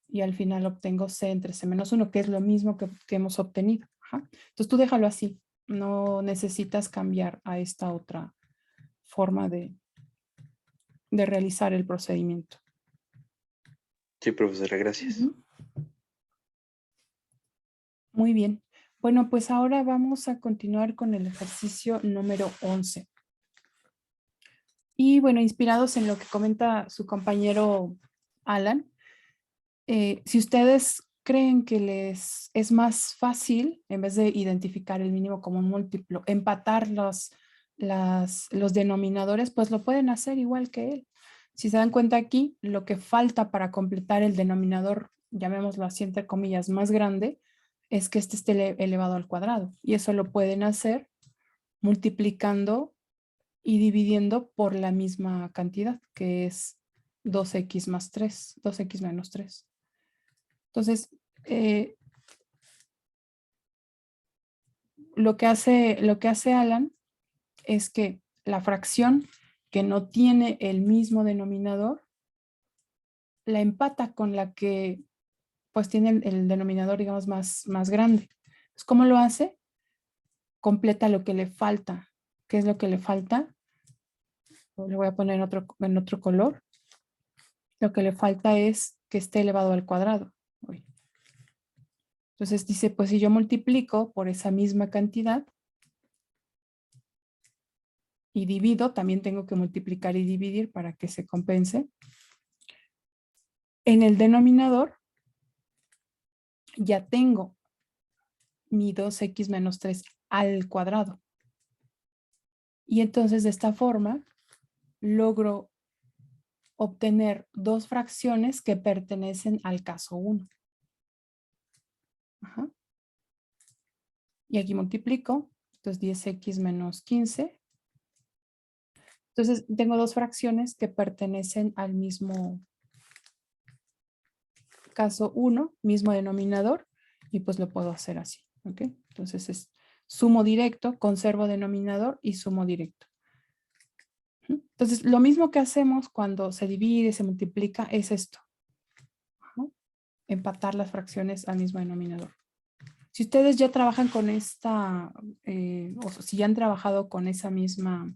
Y al final obtengo C entre C-1, que es lo mismo que hemos obtenido. Ajá. Entonces tú déjalo así. No necesitas cambiar a esta otra forma de realizar el procedimiento. Sí, profesora, gracias. Muy bien. Bueno, pues ahora vamos a continuar con el ejercicio número 11. Y bueno, inspirados en lo que comenta su compañero Alan, si ustedes creen que les es más fácil, en vez de identificar el mínimo común múltiplo, empatar los denominadores, pues lo pueden hacer igual que él. Si se dan cuenta aquí, lo que falta para completar el denominador, llamémoslo así entre comillas, más grande, es que este esté elevado al cuadrado. Y eso lo pueden hacer multiplicando y dividiendo por la misma cantidad, que es 2x más 3, 2x menos 3. Entonces, lo que hace Alan es que la fracción que no tiene el mismo denominador, la empata con la que pues tiene el denominador, digamos, más grande. Entonces, ¿cómo lo hace? Completa lo que le falta. ¿Qué es lo que le falta? Le voy a poner en otro color. Lo que le falta es que esté elevado al cuadrado. Entonces dice, pues si yo multiplico por esa misma cantidad y divido, también tengo que multiplicar y dividir para que se compense. En el denominador ya tengo mi 2x menos 3 al cuadrado. Y entonces de esta forma logro obtener dos fracciones que pertenecen al caso 1. Ajá. Y aquí multiplico, entonces 10x menos 15. Entonces tengo dos fracciones que pertenecen al mismo caso 1, mismo denominador, y pues lo puedo hacer así, ¿ok? Entonces es sumo directo, conservo denominador y sumo directo. Entonces lo mismo que hacemos cuando se divide, se multiplica, es esto. Empatar las fracciones al mismo denominador. Si ustedes ya trabajan con esta, o si ya han trabajado con esa misma,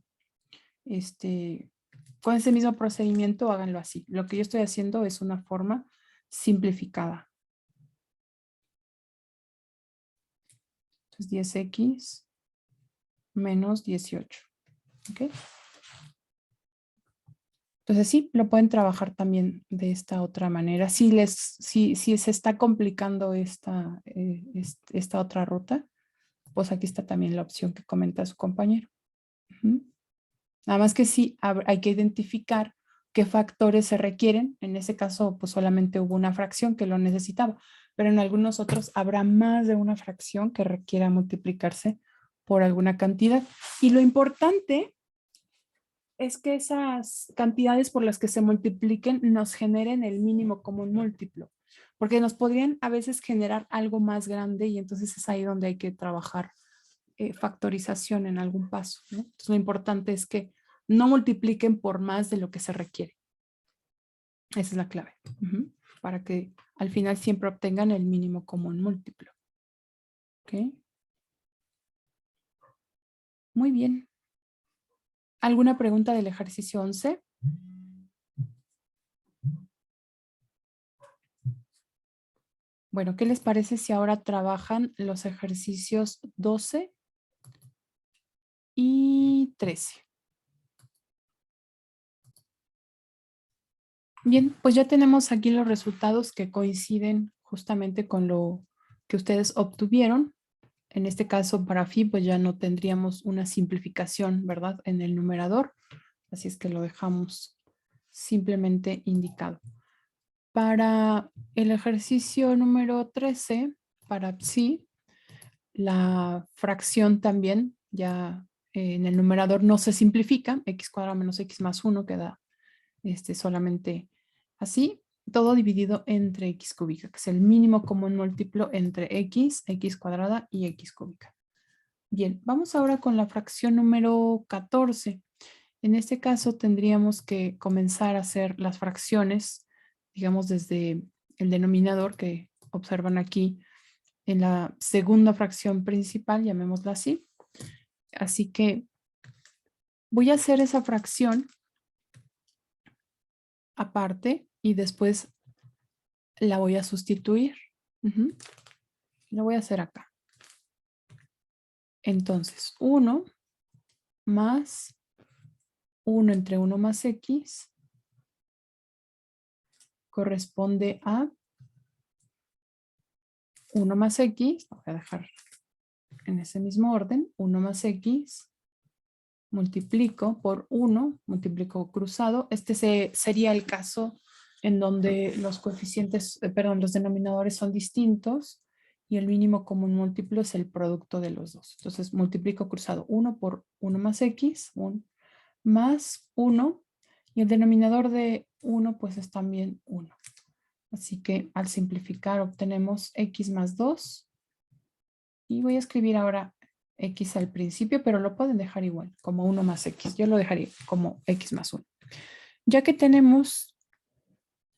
con ese mismo procedimiento, háganlo así. Lo que yo estoy haciendo es una forma simplificada. Entonces 10x menos 18. ¿Ok? Entonces sí, lo pueden trabajar también de esta otra manera. Si se está complicando esta otra ruta, pues aquí está también la opción que comenta su compañero. Nada más que sí, hay que identificar qué factores se requieren. En ese caso, pues solamente hubo una fracción que lo necesitaba, pero en algunos otros habrá más de una fracción que requiera multiplicarse por alguna cantidad. Y lo importante es que esas cantidades por las que se multipliquen nos generen el mínimo común múltiplo, porque nos podrían a veces generar algo más grande y entonces es ahí donde hay que trabajar factorización en algún paso, ¿no? Entonces lo importante es que no multipliquen por más de lo que se requiere. Esa es la clave, para que al final siempre obtengan el mínimo común múltiplo. ¿Ok? Muy bien. ¿Alguna pregunta del ejercicio 11? Bueno, ¿qué les parece si ahora trabajan los ejercicios 12 y 13? Bien, pues ya tenemos aquí los resultados que coinciden justamente con lo que ustedes obtuvieron. En este caso, para phi, pues ya no tendríamos una simplificación, ¿verdad? En el numerador. Así es que lo dejamos simplemente indicado. Para el ejercicio número 13, para psi, la fracción también ya en el numerador no se simplifica. X cuadrado menos X más 1 queda solamente así. Todo dividido entre X cúbica, que es el mínimo común múltiplo entre X, X cuadrada y X cúbica. Bien, vamos ahora con la fracción número 14. En este caso tendríamos que comenzar a hacer las fracciones, digamos desde el denominador que observan aquí en la segunda fracción principal, llamémosla así. Así que voy a hacer esa fracción aparte y después la voy a sustituir. Lo voy a hacer acá. Entonces, 1 más 1 entre 1 más X corresponde a 1 más X, lo voy a dejar en ese mismo orden, 1 más X, multiplico por 1, multiplico cruzado. Sería el caso en donde los coeficientes, los denominadores son distintos y el mínimo común múltiplo es el producto de los dos. Entonces multiplico cruzado 1 por 1 más X, 1 más 1, y el denominador de 1 pues es también 1. Así que al simplificar obtenemos X más 2. Y voy a escribir ahora X al principio, pero lo pueden dejar igual, como 1 más X. Yo lo dejaría como X más 1. Ya que tenemos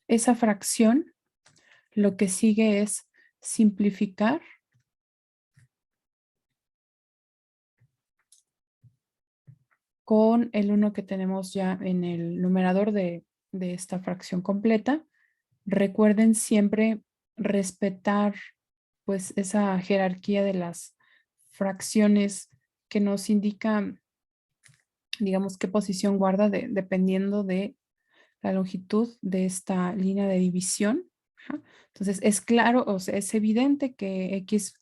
esa fracción, lo que sigue es simplificar con el 1 que tenemos ya en el numerador de esta fracción completa. Recuerden siempre respetar pues esa jerarquía de las fracciones que nos indica, digamos, qué posición guarda dependiendo de la longitud de esta línea de división. Ajá. Entonces es claro, o sea, es evidente que X,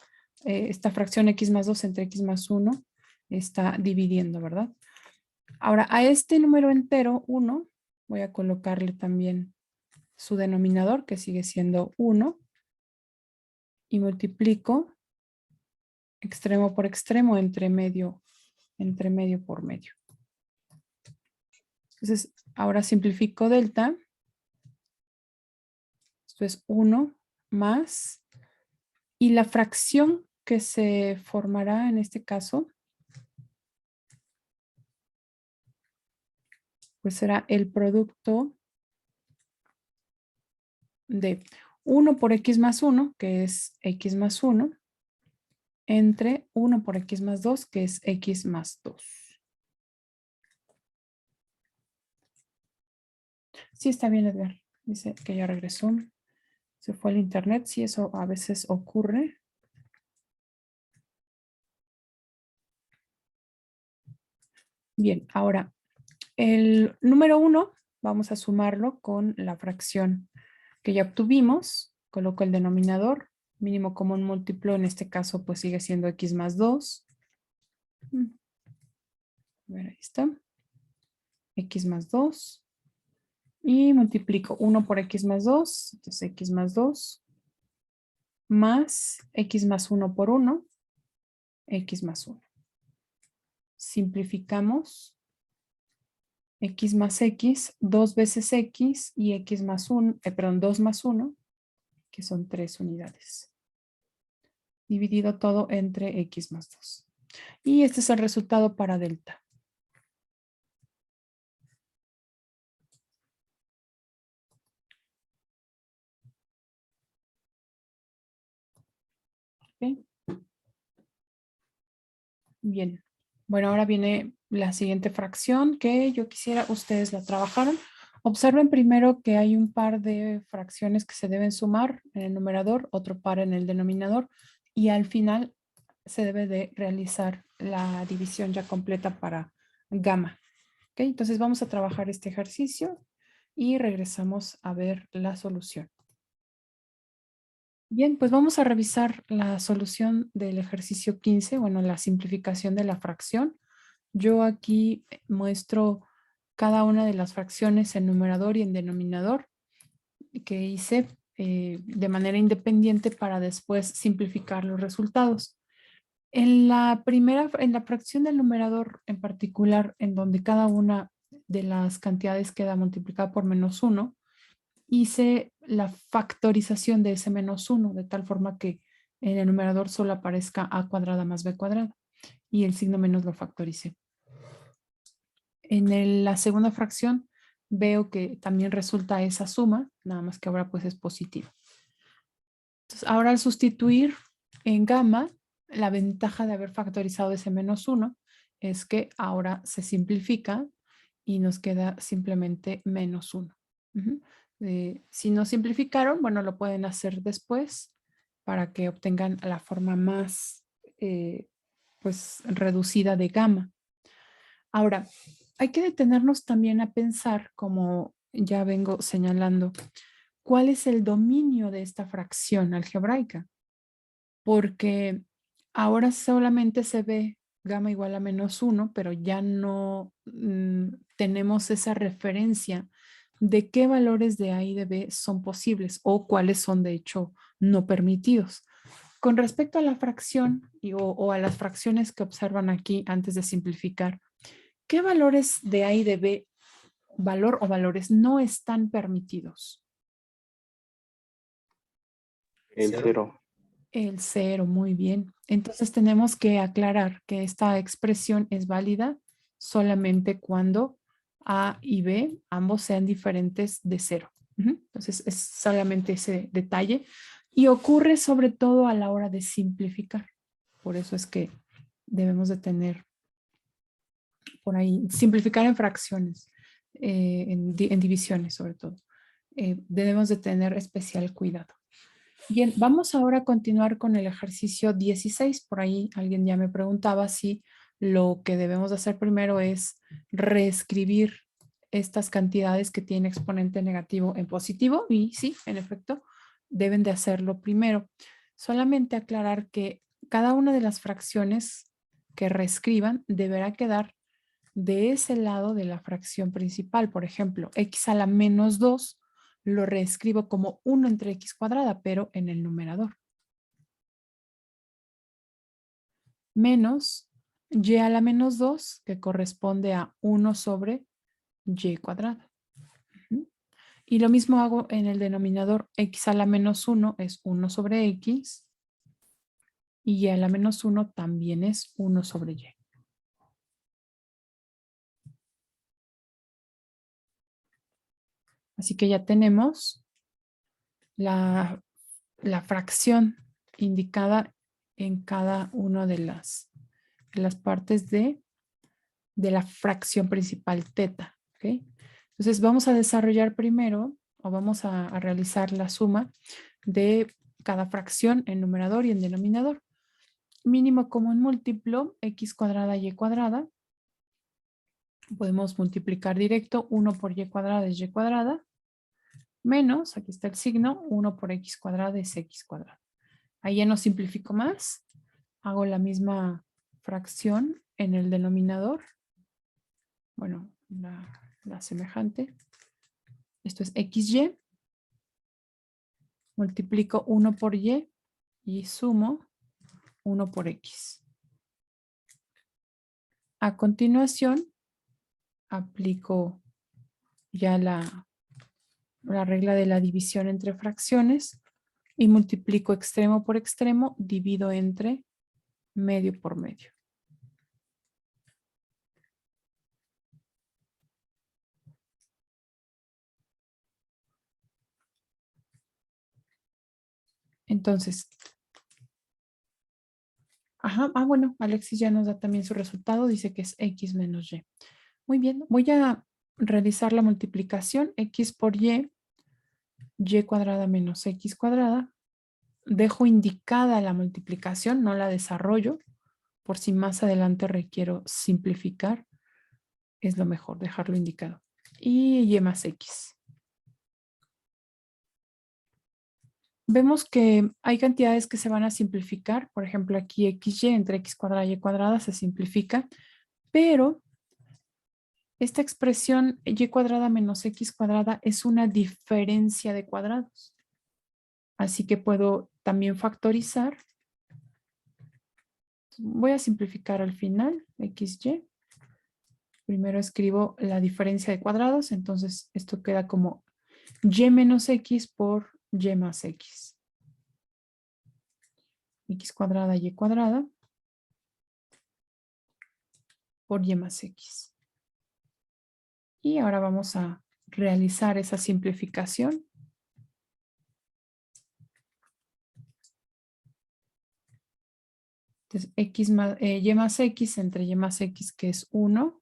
esta fracción X más 2 entre X más 1 está dividiendo, ¿verdad? Ahora a este número entero 1 voy a colocarle también su denominador, que sigue siendo 1, y multiplico extremo por extremo entre medio por medio. Entonces, ahora simplifico delta. Esto es 1 más, y la fracción que se formará en este caso, pues será el producto de 1 por X más 1, que es X más 1, entre 1 por X más 2, que es X más 2. Sí, está bien, Edgar. Dice que ya regresó. Se fue al internet. Sí, eso a veces ocurre. Bien, ahora el número 1 vamos a sumarlo con la fracción que ya obtuvimos. Coloco el denominador. Mínimo común múltiplo, en este caso pues sigue siendo X más 2. A ver, ahí está. X más 2. Y multiplico 1 por X más 2. Entonces X más 2. Más X más 1 por 1. X más 1. Simplificamos. X más X, 2 veces X y X más 1, 2 más 1, que son 3 unidades. Dividido todo entre X más 2. Y este es el resultado para delta. ¿Okay? Bien. Bueno, ahora viene la siguiente fracción que yo quisiera ustedes la trabajaran. Observen primero que hay un par de fracciones que se deben sumar en el numerador, otro par en el denominador, y al final se debe de realizar la división ya completa para gamma. ¿Okay? Entonces vamos a trabajar este ejercicio y regresamos a ver la solución. Bien, pues vamos a revisar la solución del ejercicio 15, bueno, la simplificación de la fracción. Yo aquí muestro cada una de las fracciones en numerador y en denominador. que hice de manera independiente para después simplificar los resultados. En la fracción del numerador en particular, en donde cada una de las cantidades queda multiplicada por -1, hice la factorización de ese -1, de tal forma que en el numerador solo aparezca a cuadrada más b cuadrada y el signo menos lo factoricé. En la segunda fracción veo que también resulta esa suma, nada más que ahora pues es positiva. Entonces ahora al sustituir en gamma, la ventaja de haber factorizado ese -1 es que ahora se simplifica y nos queda simplemente -1. Si no simplificaron, bueno, lo pueden hacer después para que obtengan la forma más pues reducida de gamma. Ahora, hay que detenernos también a pensar, como ya vengo señalando, ¿cuál es el dominio de esta fracción algebraica? Porque ahora solamente se ve gamma igual a -1, pero ya no tenemos esa referencia de qué valores de A y de B son posibles o cuáles son de hecho no permitidos. Con respecto a la fracción o a las fracciones que observan aquí antes de simplificar, ¿qué valores de A y de B, valor o valores, no están permitidos? El 0. El 0, muy bien. Entonces tenemos que aclarar que esta expresión es válida solamente cuando A y B ambos sean diferentes de 0. Entonces es solamente ese detalle y ocurre sobre todo a la hora de simplificar. Por eso es que debemos de tener por ahí, simplificar en fracciones, en divisiones sobre todo. Debemos de tener especial cuidado. Bien, vamos ahora a continuar con el ejercicio 16. Por ahí alguien ya me preguntaba si lo que debemos de hacer primero es reescribir estas cantidades que tienen exponente negativo en positivo y sí, en efecto, deben de hacerlo primero. Solamente aclarar que cada una de las fracciones que reescriban deberá quedar de ese lado de la fracción principal. Por ejemplo, x a la -2 lo reescribo como 1 entre x cuadrada, pero en el numerador. Menos y a la -2, que corresponde a 1 sobre y cuadrada. Y lo mismo hago en el denominador. X a la -1 es 1 sobre x. Y a la -1 también es 1 sobre y. Así que ya tenemos la fracción indicada en cada una de las partes de la fracción principal teta. ¿Okay? Entonces vamos a desarrollar primero o vamos a realizar la suma de cada fracción en numerador y en denominador. Mínimo común múltiplo, x cuadrada y cuadrada. Podemos multiplicar directo, 1 por y cuadrada es y cuadrada, menos, aquí está el signo, 1 por x cuadrada es x cuadrada. Ahí ya no simplifico más. Hago la misma fracción en el denominador. Bueno, la semejante. Esto es xy. Multiplico 1 por y sumo 1 por x. A continuación, aplico ya la regla de la división entre fracciones y multiplico extremo por extremo, divido entre medio por medio. Entonces, bueno, Alexis ya nos da también su resultado, dice que es x menos y. Muy bien, voy a realizar la multiplicación, x por y cuadrada menos x cuadrada. Dejo indicada la multiplicación, no la desarrollo, por si más adelante requiero simplificar, es lo mejor dejarlo indicado. Y y más x. Vemos que hay cantidades que se van a simplificar. Por ejemplo, aquí xy entre x cuadrada y cuadrada se simplifica, pero Esta expresión y cuadrada menos x cuadrada es una diferencia de cuadrados. Así que puedo también factorizar. Voy a simplificar al final, xy. Primero escribo la diferencia de cuadrados, entonces esto queda como y menos x por y más x. X cuadrada y cuadrada por y más x. Y ahora vamos a realizar esa simplificación. Entonces, y más x entre y más x, que es 1.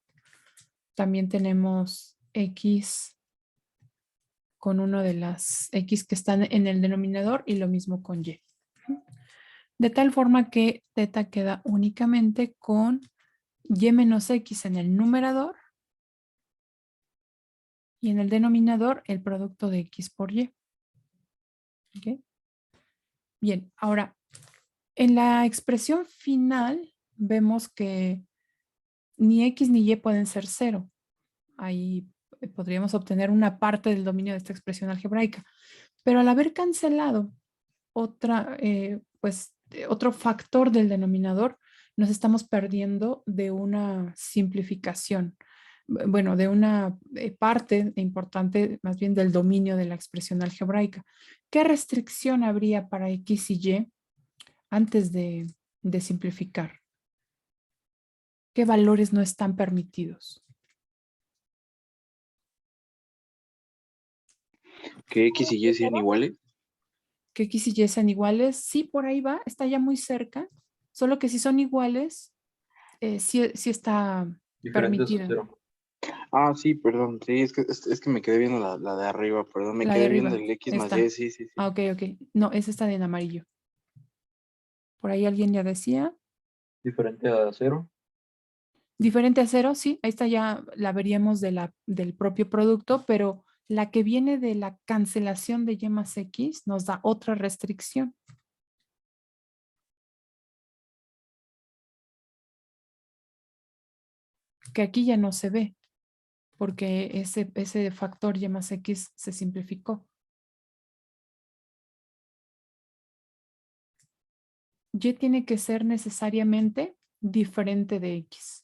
También tenemos x con uno de las x que están en el denominador y lo mismo con y. De tal forma que θ queda únicamente con y menos x en el numerador y en el denominador el producto de x por y. ¿Okay? Bien, ahora en la expresión final vemos que ni x ni y pueden ser 0. Ahí podríamos obtener una parte del dominio de esta expresión algebraica. Pero al haber cancelado otro factor del denominador, nos estamos perdiendo de una simplificación. Bueno, de una parte importante, más bien del dominio de la expresión algebraica. ¿Qué restricción habría para x y y antes de simplificar? ¿Qué valores no están permitidos? Que X y Y sean iguales. Que x y y sean iguales, sí, por ahí va, está ya muy cerca, solo que si son iguales, sí, sí está Diferentes a permitida. 0. Ah, sí, perdón. Sí, es que me quedé viendo la de arriba, perdón. Me La de quedé viendo arriba, el X más está. Y, sí, sí, sí. Ah, ok, ok. No, esa está en amarillo. Por ahí alguien ya decía. Diferente a 0. Diferente a 0, sí, ahí está, ya la veríamos del propio producto, pero la que viene de la cancelación de y más x nos da otra restricción. Que aquí ya no se ve, porque ese factor y más x se simplificó. Y tiene que ser necesariamente diferente de x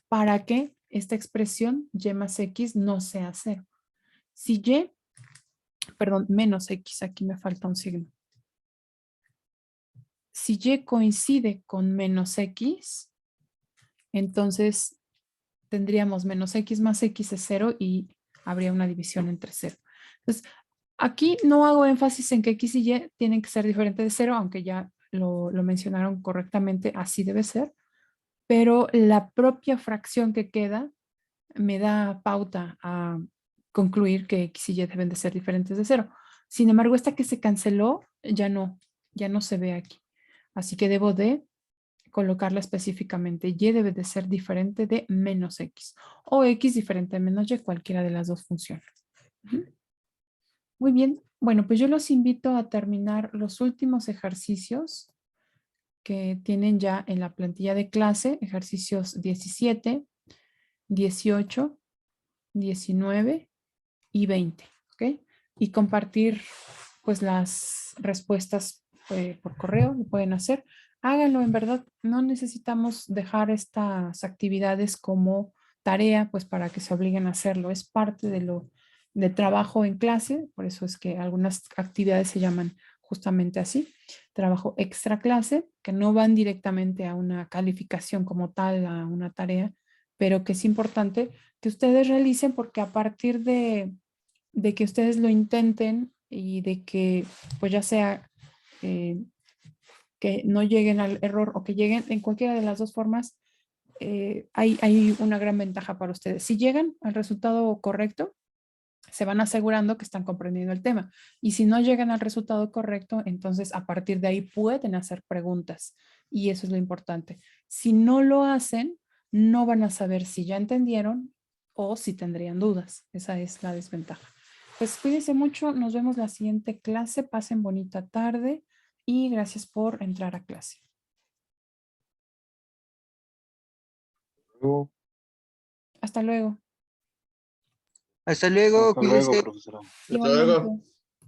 para que esta expresión y más x no sea 0. Si y, perdón, menos x, aquí me falta un signo. Si y coincide con menos x, entonces tendríamos menos x más x es 0 y habría una división entre 0. Entonces, aquí no hago énfasis en que x y y tienen que ser diferentes de 0, aunque ya lo mencionaron correctamente, así debe ser. Pero la propia fracción que queda me da pauta a concluir que x y y deben de ser diferentes de 0. Sin embargo, esta que se canceló ya no se ve aquí. Así que debo de colocarla específicamente. Y debe de ser diferente de menos x o x diferente de menos y, cualquiera de las dos funciona. Muy bien. Bueno, pues yo los invito a terminar los últimos ejercicios que tienen ya en la plantilla de clase, ejercicios 17, 18, 19 y 20, ¿ok? Y compartir pues las respuestas por correo, lo pueden hacer. Háganlo, en verdad, no necesitamos dejar estas actividades como tarea, pues para que se obliguen a hacerlo. Es parte de trabajo en clase, por eso es que algunas actividades se llaman justamente así, trabajo extra clase, que no van directamente a una calificación como tal, a una tarea, pero que es importante que ustedes realicen porque a partir de que ustedes lo intenten y de que pues ya sea que no lleguen al error o que lleguen en cualquiera de las dos formas, hay una gran ventaja para ustedes. Si llegan al resultado correcto, se van asegurando que están comprendiendo el tema. Y si no llegan al resultado correcto, entonces a partir de ahí pueden hacer preguntas. Y eso es lo importante. Si no lo hacen, no van a saber si ya entendieron o si tendrían dudas. Esa es la desventaja. Pues cuídense mucho. Nos vemos la siguiente clase. Pasen bonita tarde y gracias por entrar a clase. Luego Hasta luego. Hasta luego, Hasta luego, cuídense. profesora. Hasta luego. Igualmente.